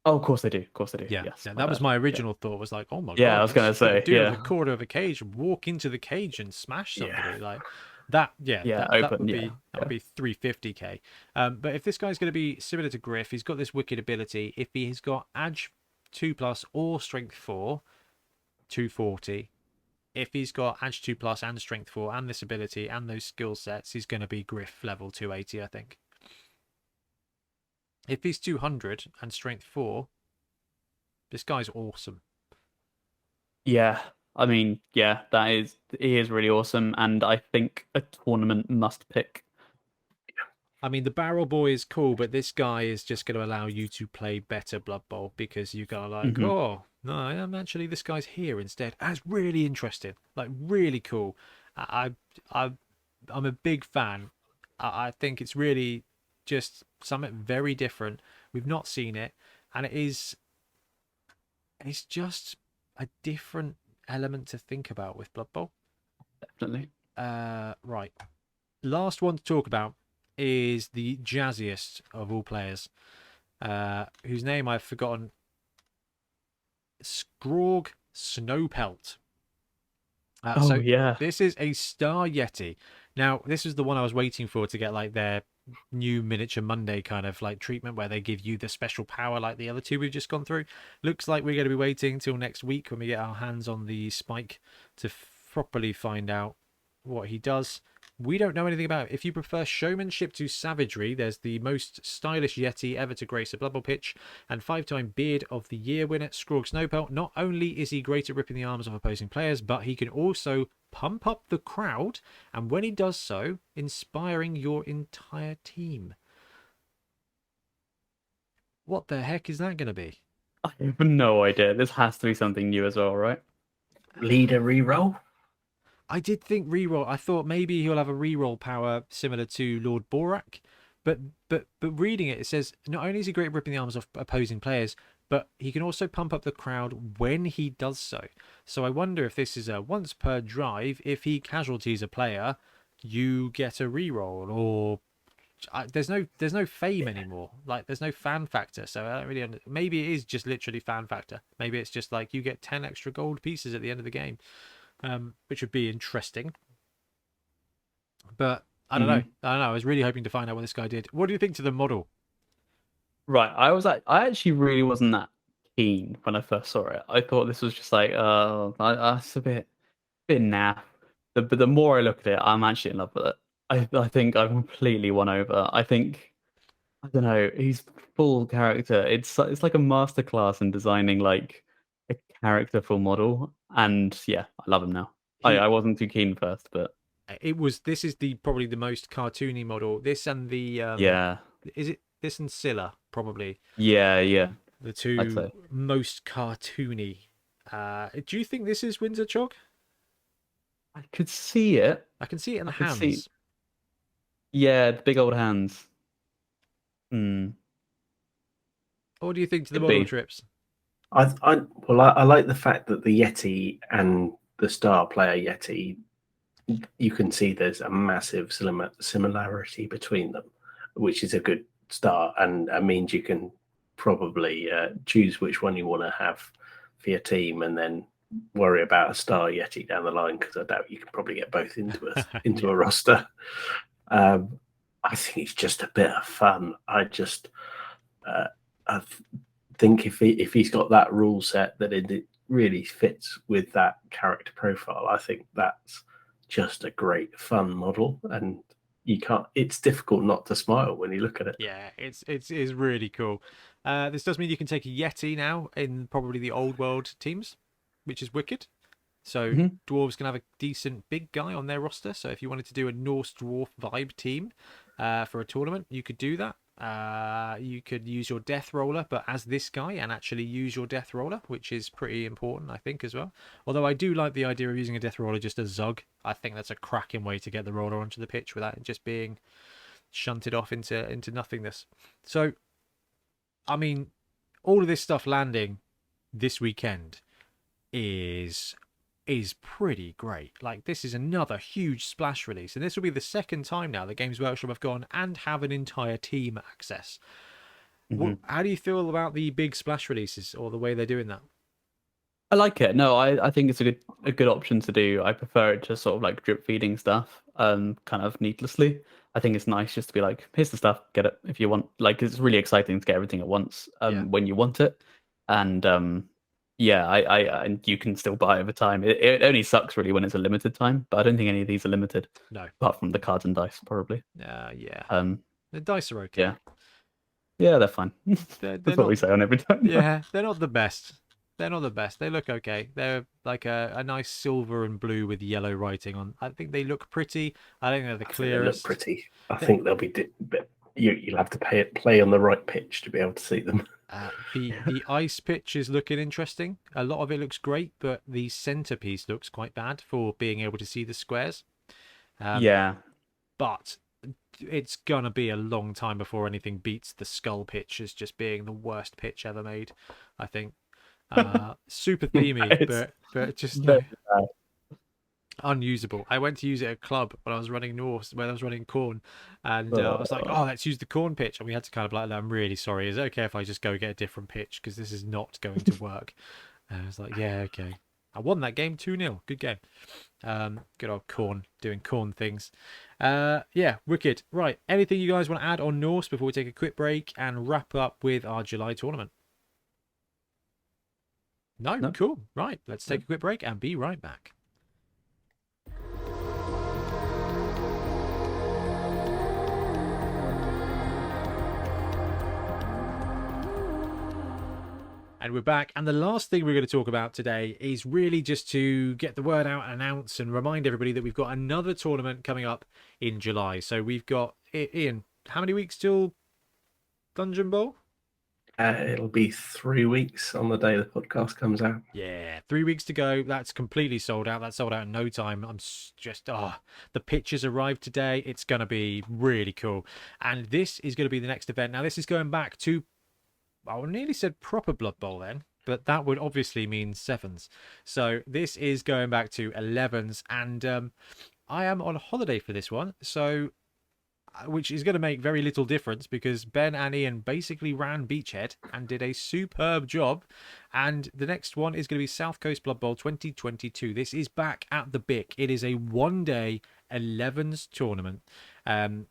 Oh, of course they do. Of course they do. Yeah, yes, that was my original thought. Was like, oh my god. Yeah, I was gonna say, do a quarter of a cage, walk into the cage and smash somebody like that. That would be 350k. But if this guy's going to be similar to Griff, he's got this wicked ability. If he's got Edge 2+ or Strength 4, 240. If he's got Edge 2+ and Strength 4 and this ability and those skill sets, he's going to be Griff level 280, I think. If he's 200 and Strength 4, this guy's awesome. Yeah, I mean, yeah, he is really awesome, and I think a tournament must pick. I mean, the Barrel Boy is cool, but this guy is just going to allow you to play better Blood Bowl because you're going to like, oh, no, I'm actually, this guy's here instead. That's really interesting, like really cool. I'm a big fan. I think it's really just something very different. We've not seen it, and it's just a different element to think about with Blood Bowl. Definitely. Right. Last one to talk about is the jazziest of all players, whose name I've forgotten. Skrorg Snowpelt. This is a Star Yeti. Now, this is the one I was waiting for to get like their new Miniature Monday kind of like treatment where they give you the special power like the other two we've just gone through. Looks like we're going to be waiting till next week when we get our hands on the Spike to properly find out what he does. We don't know anything about it. If you prefer showmanship to savagery, there's the most stylish Yeti ever to grace a Blood Bowl pitch and 5-time Beard of the Year winner, Skrorg Snowpelt. Not only is he great at ripping the arms of opposing players, but he can also pump up the crowd, and when he does so, inspiring your entire team. What the heck is that going to be? I have no idea. This has to be something new as well, right? Leader reroll? I did think reroll. I thought maybe he'll have a reroll power similar to Lord Borak, but reading it, it says not only is he great at ripping the arms off opposing players, but he can also pump up the crowd when he does so. So I wonder if this is a once per drive. If he casualties a player, you get a reroll, or there's no fame anymore. Like there's no fan factor. So I don't really. Maybe it is just literally fan factor. Maybe it's just like you get 10 extra gold pieces at the end of the game, which would be interesting. But I don't know. I don't know. I was really hoping to find out what this guy did. What do you think to the model? Right. I actually really wasn't that keen when I first saw it. I thought this was just like, that's a bit naff. But the more I look at it, I'm actually in love with it. I think I've completely won over. I think, I don't know, he's full character. It's like a masterclass in designing like a characterful model. And yeah, I love him now. I wasn't too keen first, but This is probably the most cartoony model. This and the yeah. is it this and Scylla probably Yeah. the I'd two say. most cartoony. Do you think this is Windsor Chog? I could see it. I can see it in the I could see- hands. Yeah, the big old hands. Hmm. What do you think to the Could model be. trips? I like the fact that the Yeti and the Star Player Yeti, you can see there's a massive similarity between them, which is a good start, and it means you can probably choose which one you want to have for your team, and then worry about a Star Yeti down the line, because I doubt you can probably get both into a roster. I think it's just a bit of fun. I think if he's got that rule set that it really fits with that character profile, I think that's just a great fun model, and it's difficult not to smile when you look at it. Yeah, it's really cool. This does mean you can take a Yeti now in probably the old world teams, which is wicked. So dwarves can have a decent big guy on their roster. So if you wanted to do a Norse dwarf vibe team for a tournament, you could do that. You could use your death roller, but as this guy, and actually use your death roller, which is pretty important, I think, as well. Although I do like the idea of using a death roller just as Zug. I think that's a cracking way to get the roller onto the pitch without it just being shunted off into nothingness. So, I mean, all of this stuff landing this weekend is pretty great. Like, this is another huge splash release, and this will be the second time now that Games Workshop have gone and have an entire team access. How do you feel about the big splash releases, or the way they're doing that? I like it. No, I think it's a good option to do. I prefer it to sort of like drip feeding stuff, kind of needlessly. I think it's nice just to be like, here's the stuff, get it if you want. Like, it's really exciting to get everything at once, when you want it, and yeah, and you can still buy over time. It only sucks really when it's a limited time, but I don't think any of these are limited. No, apart from the cards and dice, probably. yeah. The dice are okay. Yeah, they're fine. They're That's what we say on every time. Yeah, they're not the best. They're not the best. They look okay. They're like a nice silver and blue with yellow writing on. I think they look pretty. I think they're the clearest. They look pretty. I think they'll be. You'll have to play on the right pitch to be able to see them. The ice pitch is looking interesting. A lot of it looks great, but the centerpiece looks quite bad for being able to see the squares. Yeah, but it's gonna be a long time before anything beats the skull pitch as just being the worst pitch ever made. I think super themey, but just unusable. I went to use it at club when I was running Norse, when I was running Corn, and I was like, oh, let's use the Corn pitch, and we had to kind of like, I'm really sorry, is it okay if I just go get a different pitch, because this is not going to work? And I was like, yeah, okay. I won that game 2-0. Good game. Good old Corn doing Corn things. Yeah, wicked. Right, anything you guys want to add on Norse before we take a quick break and wrap up with our July tournament? No? Cool. Right, let's take a quick break and be right back. And we're back, and the last thing we're going to talk about today is really just to get the word out, announce and remind everybody that we've got another tournament coming up in July. So we've got, Ian, how many weeks till Dungeon Bowl? It'll be 3 weeks on the day the podcast comes out. Yeah, 3 weeks to go. That's completely sold out. That's sold out in no time. I'm just, the pictures arrived today. It's going to be really cool. And this is going to be the next event. Now, this is going back to I nearly said proper Blood Bowl then, but that would obviously mean sevens. So this is going back to 11s, and I am on holiday for this one, so which is going to make very little difference because Ben and Ian basically ran Beachhead and did a superb job. And the next one is going to be South Coast Blood Bowl 2022. This is back at the BIC. It is a one-day 11s tournament.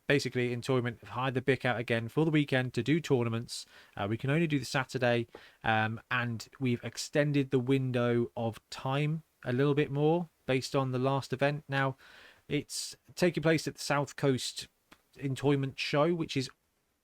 Basically, in tournament, I've hired the BIC out again for the weekend to do tournaments. We can only do the Saturday, and we've extended the window of time a little bit more based on the last event. Now, it's taking place at the South Coast Entoyment Show, which is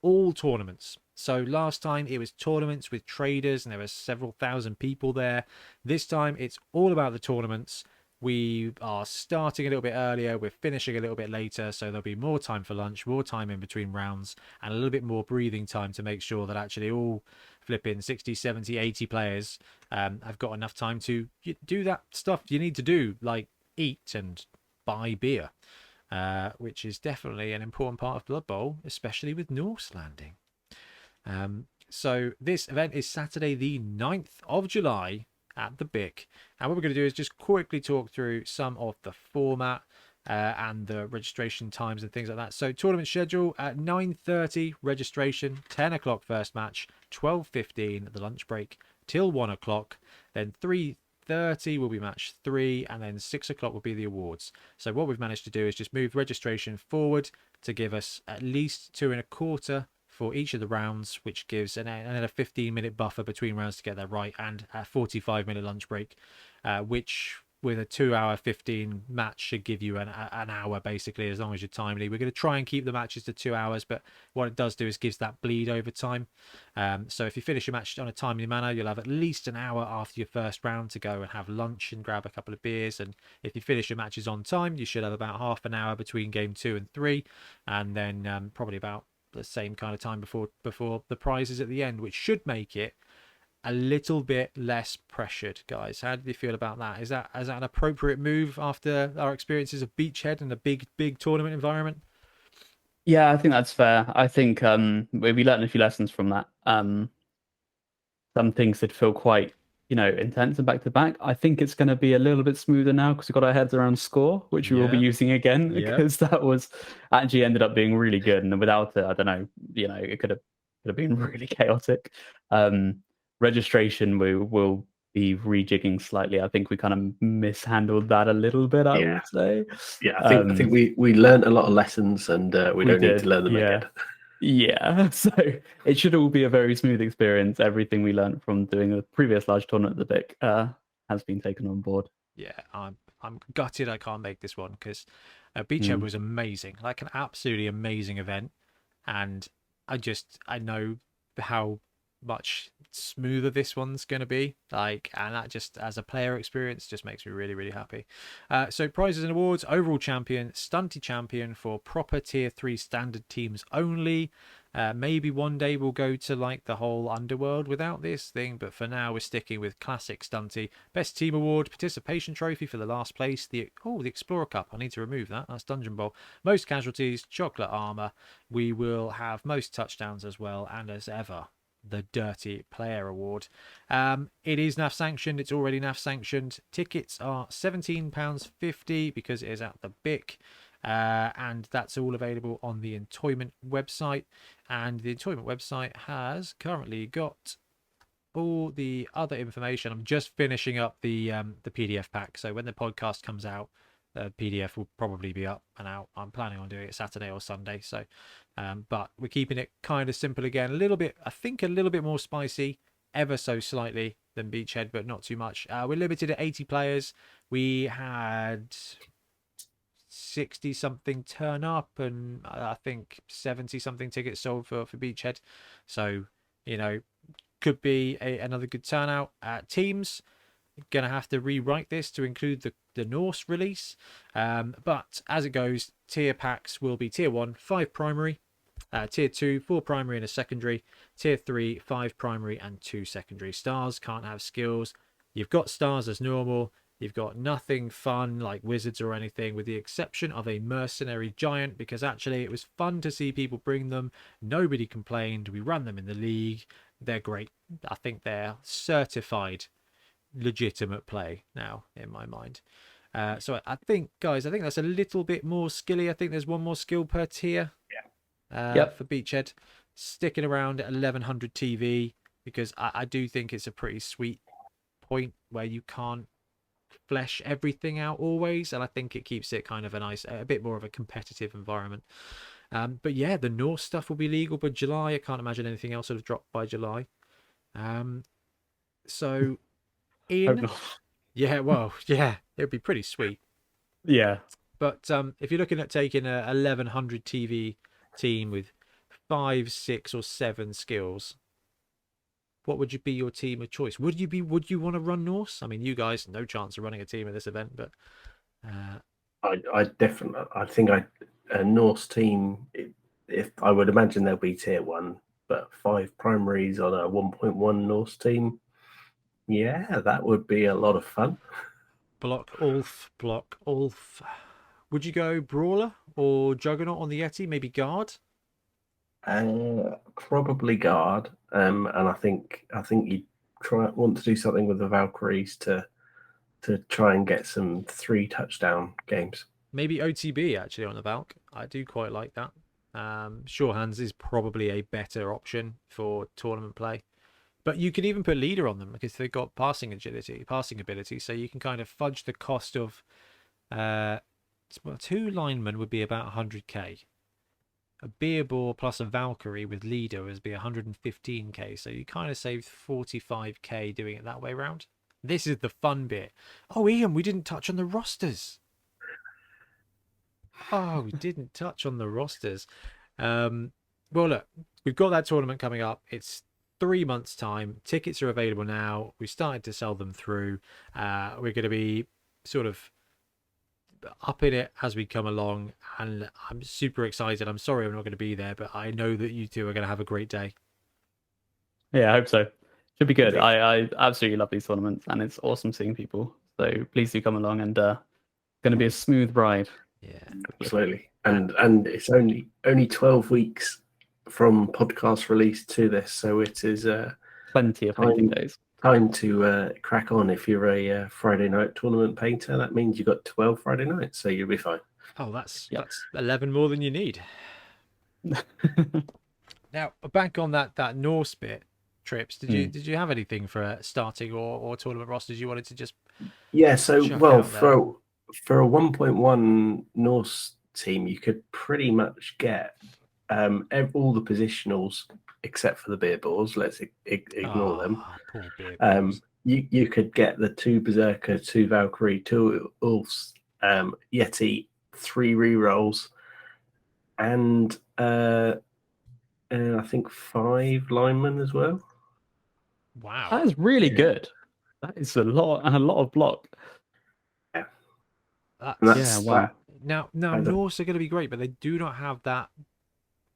all tournaments. So last time it was tournaments with traders and there were several thousand people there. This time it's all about the tournaments. We are starting a little bit earlier, we're finishing a little bit later, so there'll be more time for lunch, more time in between rounds, and a little bit more breathing time to make sure that actually all flipping 60, 70, 80 players have got enough time to do that stuff you need to do, like eat and buy beer. Which is definitely an important part of Blood Bowl, especially with Norse landing. So this event is Saturday the 9th of July at the BIC. And what we're going to do is just quickly talk through some of the format and the registration times and things like that. So tournament schedule at 9:30 registration, 10 o'clock first match, 12:15 the lunch break till 1 o'clock, then 3:30 will be match 3, and then 6 o'clock will be the awards. So what we've managed to do is just move registration forward to give us at least 2.25 for each of the rounds, which gives and then a 15-minute buffer between rounds to get that right, and a 45-minute lunch break, which with a 2-hour 15 match should give you an hour basically, as long as you're timely. We're going to try and keep the matches to 2 hours, but what it does do is gives that bleed over time. So if you finish your match on a timely manner, you'll have at least an hour after your first round to go and have lunch and grab a couple of beers. And if you finish your matches on time, you should have about half an hour between game 2 and 3, and then probably about the same kind of time before the prizes at the end, which should make it a little bit less pressured. Guys, how do you feel about that? Is that an appropriate move after our experiences of Beachhead and a big tournament environment? Yeah, I think that's fair. I think we learned a few lessons from that. Some things that feel quite, intense and back to back. I think it's going to be a little bit smoother now because we've got our heads around score, which we will be using again, because that was actually ended up being really good. And without it, I don't know, it could have been really chaotic. Registration, we will be rejigging slightly. I think we kind of mishandled that a little bit, I would say. Yeah, I think we learned a lot of lessons, and we don't need to learn them again. Yeah, so it should all be a very smooth experience. Everything we learned from doing a previous large tournament at the BIC has been taken on board. Yeah, I'm gutted I can't make this one because Beachhead was amazing, like an absolutely amazing event, and I know how much smoother this one's going to be, and that just as a player experience just makes me really, really happy. So prizes and awards: overall champion, stunty champion for proper tier 3 standard teams only. Maybe one day we'll go to like the whole underworld without this thing, but for now we're sticking with classic stunty. Best team award: participation trophy for the last place, the Explorer Cup. I need to remove that, that's Dungeon Bowl. Most casualties: chocolate armor. We will have most touchdowns as well, and as ever, the Dirty Player Award. It is NAF sanctioned. It's already NAF sanctioned. Tickets are £17.50 because it is at the BIC, and that's all available on the Entoyment website. And the Entoyment website has currently got all the other information. I'm just finishing up the PDF pack, so when the podcast comes out, the PDF will probably be up and out. I'm planning on doing it Saturday or Sunday, so but we're keeping it kind of simple again, a little bit more spicy, ever so slightly, than Beachhead, but not too much. We're limited at 80 players. We had 60 something turn up, and I think 70 something tickets sold for Beachhead, so could be another good turnout. Teams gonna have to rewrite this to include the Norse release, but as it goes, tier packs will be tier 1 5 primary, tier 2 4 primary and a secondary, tier 3 5 primary and 2 secondary. Stars can't have skills. You've got stars as normal. You've got nothing fun like wizards or anything, with the exception of a mercenary giant, because actually it was fun to see people bring them. Nobody complained. We ran them in the league. they're great. I think they're certified legitimate play now in my mind. So I think, guys, I think that's a little bit more skilly. I think there's one more skill per tier Yep. for Beachhead, sticking around at 1100 TV, because I do think it's a pretty sweet point where you can't flesh everything out always, and I think it keeps it kind of a bit more of a competitive environment. But yeah, the Norse stuff will be legal by July. I can't imagine anything else would have dropped by July. So Hope in not. yeah, well, yeah, it would be pretty sweet. Yeah. But if you're looking at taking a 1100 TV team with 5, 6, or 7 skills, what would be your team of choice? Would you want to run Norse? I mean, you guys, no chance of running a team at this event, but I definitely, I think a Norse team. If I would imagine they'll be tier 1, but 5 primaries on a 1.1 Norse team. Yeah, that would be a lot of fun. block Ulf. Would you go Brawler or Juggernaut on the Yeti? Maybe Guard? Probably guard. And I think you want to do something with the Valkyries to try and get some 3 touchdown games. Maybe OTB actually on the Valk. I do quite like that. Sure Hands is probably a better option for tournament play. But you could even put leader on them because they've got passing ability, so you can kind of fudge the cost of 2 linemen would be about 100k. A beer ball plus a Valkyrie with leader would be 115k, so you kind of save 45k doing it that way round. This is the fun bit. Oh, Ian, we didn't touch on the rosters. Oh, we didn't touch on the rosters. Well, look, we've got that tournament coming up. It's 3 months' time. Tickets are available now. We started to sell them through. We're going to be sort of up in it as we come along, and I'm super excited. I'm sorry I'm not going to be there, but I know that you two are going to have a great day. Yeah, I hope so. Should be good. I absolutely love these tournaments, and it's awesome seeing people. So please do come along, and going to be a smooth ride. Yeah, absolutely. And it's only 12 weeks from podcast release to this, so it is plenty of painting days. Time to crack on. If you're a Friday night tournament painter, that means you've got 12 Friday nights, so you'll be fine. Oh, that's 11 more than you need. Now, back on that Norse bit, Trips, did you have anything for starting or tournament rosters you wanted to just so for a 1.1 Norse team, you could pretty much get all the positionals except for the beer balls. Let's ignore them. Poor beer balls. You could get the 2 Berserker, 2 Valkyrie, 2 Ulfs, Yeti, 3 rerolls, and I think 5 linemen as well. Wow, that is really good. That is a lot of block. Yeah, wow. Now Norse are going to be great, but they do not have that.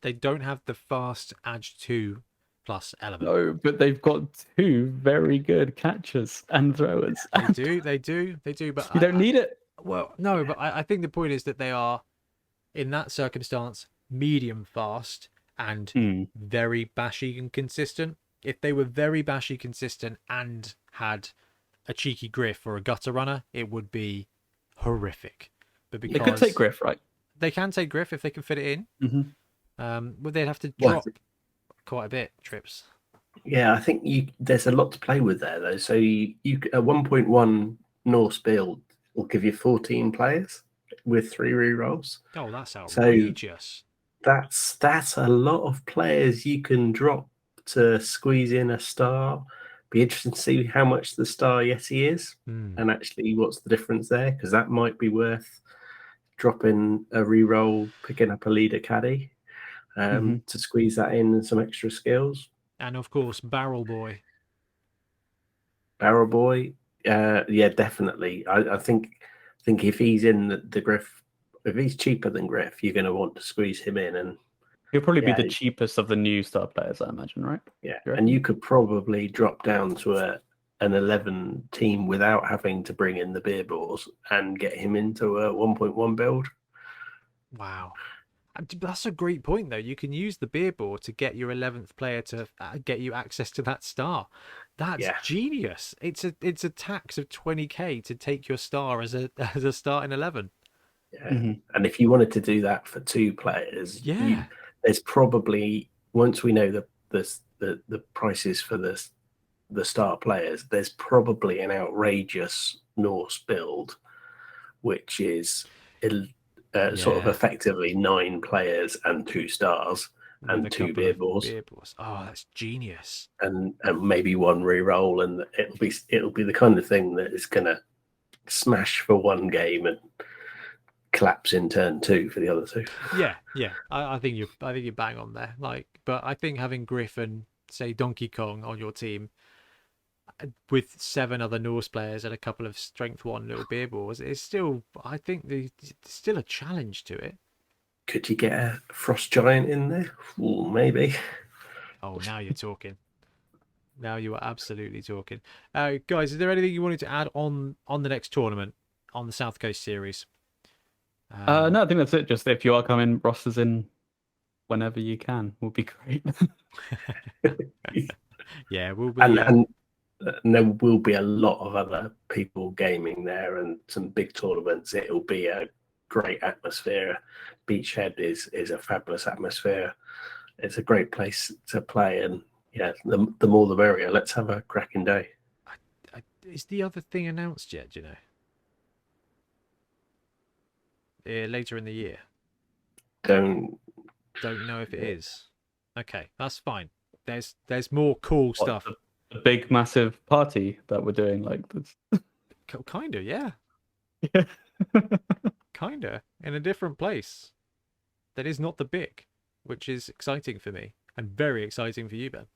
They don't have the fast Edge 2 plus element. No, but they've got 2 very good catchers and throwers. They do. But you don't need it. Well, no, but I think the point is that they are, in that circumstance, medium fast and very bashy and consistent. If they were very bashy consistent and had a cheeky griff or a gutter runner, it would be horrific. But because they could take griff, right? They can take griff if they can fit it in. Mm-hmm. But they'd have to drop quite a bit, Trips. Yeah, I think there's a lot to play with there, though. So you a 1.1 Norse build will give you 14 players with 3 rerolls. Oh, that's outrageous. So that's a lot of players you can drop to squeeze in a star. Be interesting to see how much the star Yeti is and actually what's the difference there, because that might be worth dropping a reroll, picking up a leader caddy to squeeze that in and some extra skills. And of course, Barrel Boy, yeah, definitely. I think if he's in the Griff, if he's cheaper than Griff, you're going to want to squeeze him in, and he'll probably be the cheapest of the new star players, I imagine, right? Yeah, and you could probably drop down to an 11 team without having to bring in the beer balls and get him into a 1.1 build. Wow. That's a great point, though. You can use the beer board to get your 11th player to get you access to that star. That's Yeah. genius. It's a tax of 20k to take your star as a starting 11. Yeah. Mhm. And if you wanted to do that for 2 players, Yeah. there's probably, once we know the prices for the star players, there's probably an outrageous Norse build, which is sort of Yeah. effectively 9 players and 2 stars With a and 2 couple beer of balls, beer balls. Oh, that's genius. and maybe 1 re-roll, and it'll be the kind of thing that is going to smash for 1 game and collapse in turn 2 for the other 2. Yeah, yeah. I think you're bang on there. Like, but I think having Griff and say Donkey Kong on your team with 7 other Norse players and a couple of strength 1 little beer balls is still, I think there's still a challenge to it. Could you get a frost giant in there? Ooh, maybe. Oh, now you're talking. Now you are absolutely talking. Guys, is there anything you wanted to add on the next tournament, on the South Coast series? No, I think that's it. Just if you are coming, rosters in whenever you can will be great. Yeah, we'll be. And there will be a lot of other people gaming there and some big tournaments. It'll be a great atmosphere. Beachhead is a fabulous atmosphere. It's a great place to play, and yeah, the more the merrier. Let's have a cracking day. Is the other thing announced yet? Do you know? Later in the year. Don't know if it is. Okay, that's fine. There's more cool stuff. The big massive party that we're doing, like this. Kinda, yeah. Yeah. Kinda in a different place. That is not the big, which is exciting for me and very exciting for you, Ben.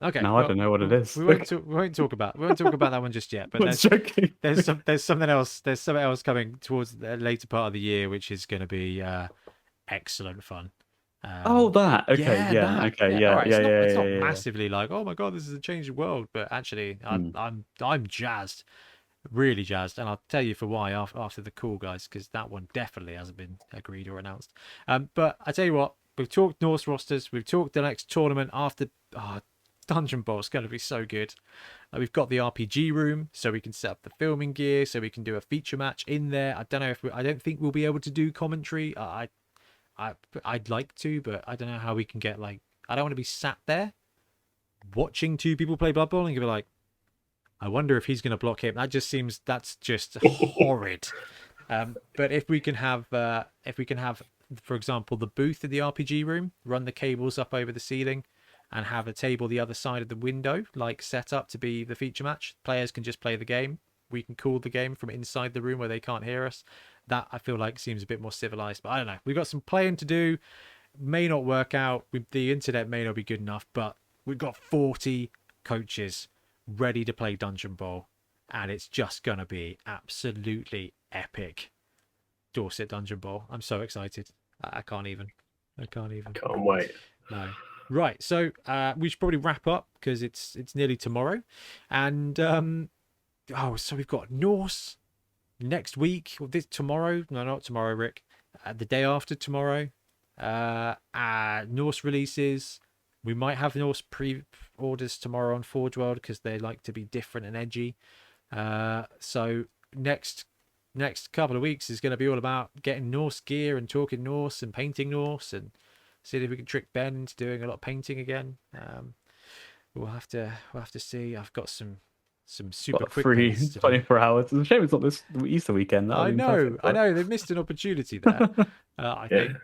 Okay. No, I don't know what it is. We won't talk about that one just yet. But I was joking. there's something else. There's something else coming towards the later part of the year, which is going to be excellent fun. That. Okay. Yeah. That. Okay. Yeah. All right, Yeah. it's not Yeah. massively like, oh my god, this is a changing world, but actually, Mm. I'm jazzed, really jazzed, and I'll tell you for why after the call, guys, because that one definitely hasn't been agreed or announced. But I tell you what, we've talked Norse rosters, we've talked the next tournament after. Dungeon Bowl is going to be so good. We've got the RPG room, so we can set up the filming gear, so we can do a feature match in there. I don't think we'll be able to do commentary. I'd like to, but I don't know how we can get I don't want to be sat there watching 2 people play Blood Bowl and be like, I wonder if he's going to block him. That's just horrid. But if we can have, for example, the booth in the RPG room, run the cables up over the ceiling, and have a table the other side of the window, set up to be the feature match. Players can just play the game. We can call the game from inside the room where they can't hear us. That I feel like seems a bit more civilized, but I don't know. We've got some playing to do. May not work out. The internet may not be good enough, but we've got 40 coaches ready to play Dungeon Bowl, and it's just gonna be absolutely epic. Dorset Dungeon Bowl. I'm so excited. I can't even. Can't wait. No. Right, so we should probably wrap up because it's nearly tomorrow, and so we've got Norse next week or tomorrow. No, not tomorrow, Rick. The day after tomorrow. Norse releases. We might have Norse pre-orders tomorrow on Forge World because they like to be different and edgy. So next couple of weeks is going to be all about getting Norse gear and talking Norse and painting Norse and see if we can trick Ben into doing a lot of painting again. We'll have to see. I've got some super quick free paints 24 hours. It's a shame it's not this Easter weekend. I know. They've missed an opportunity there. I think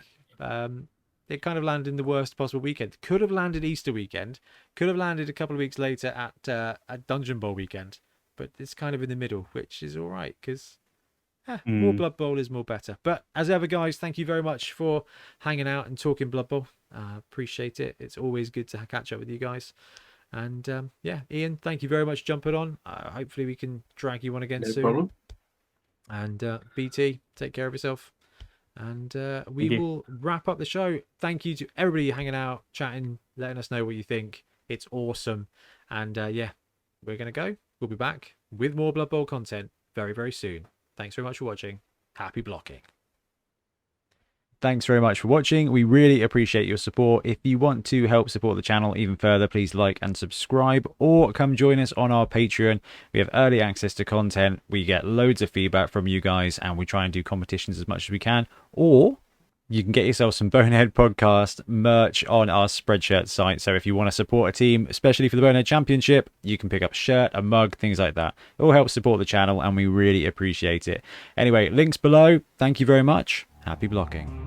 it kind of landed in the worst possible weekend. Could have landed Easter weekend. Could have landed a couple of weeks later at Dungeon Bowl weekend. But it's kind of in the middle, which is all right because more Blood Bowl is more better. But as ever, guys, thank you very much for hanging out and talking Blood Bowl. Appreciate it. It's always good to catch up with you guys. And Ian, thank you very much for jumping on. Hopefully we can drag you on again soon. No problem. And BT, take care of yourself. And we will wrap up the show. Thank you to everybody hanging out, chatting, letting us know what you think. It's awesome. And we're going to go. We'll be back with more Blood Bowl content very, very soon. Thanks very much for watching. Happy blocking. thanks very much for watching. We really appreciate your support. If you want to help support the channel even further, please like and subscribe, or come join us on our Patreon. We have early access to content, we get loads of feedback from you guys, and we try and do competitions as much as we can. Or you can get yourself some Bonehead Podcast merch on our Spreadshirt site. So if you want to support a team, especially for the Bonehead Championship, you can pick up a shirt, a mug, things like that. It all helps support the channel, and we really appreciate it. Anyway, links below. Thank you very much. Happy blocking.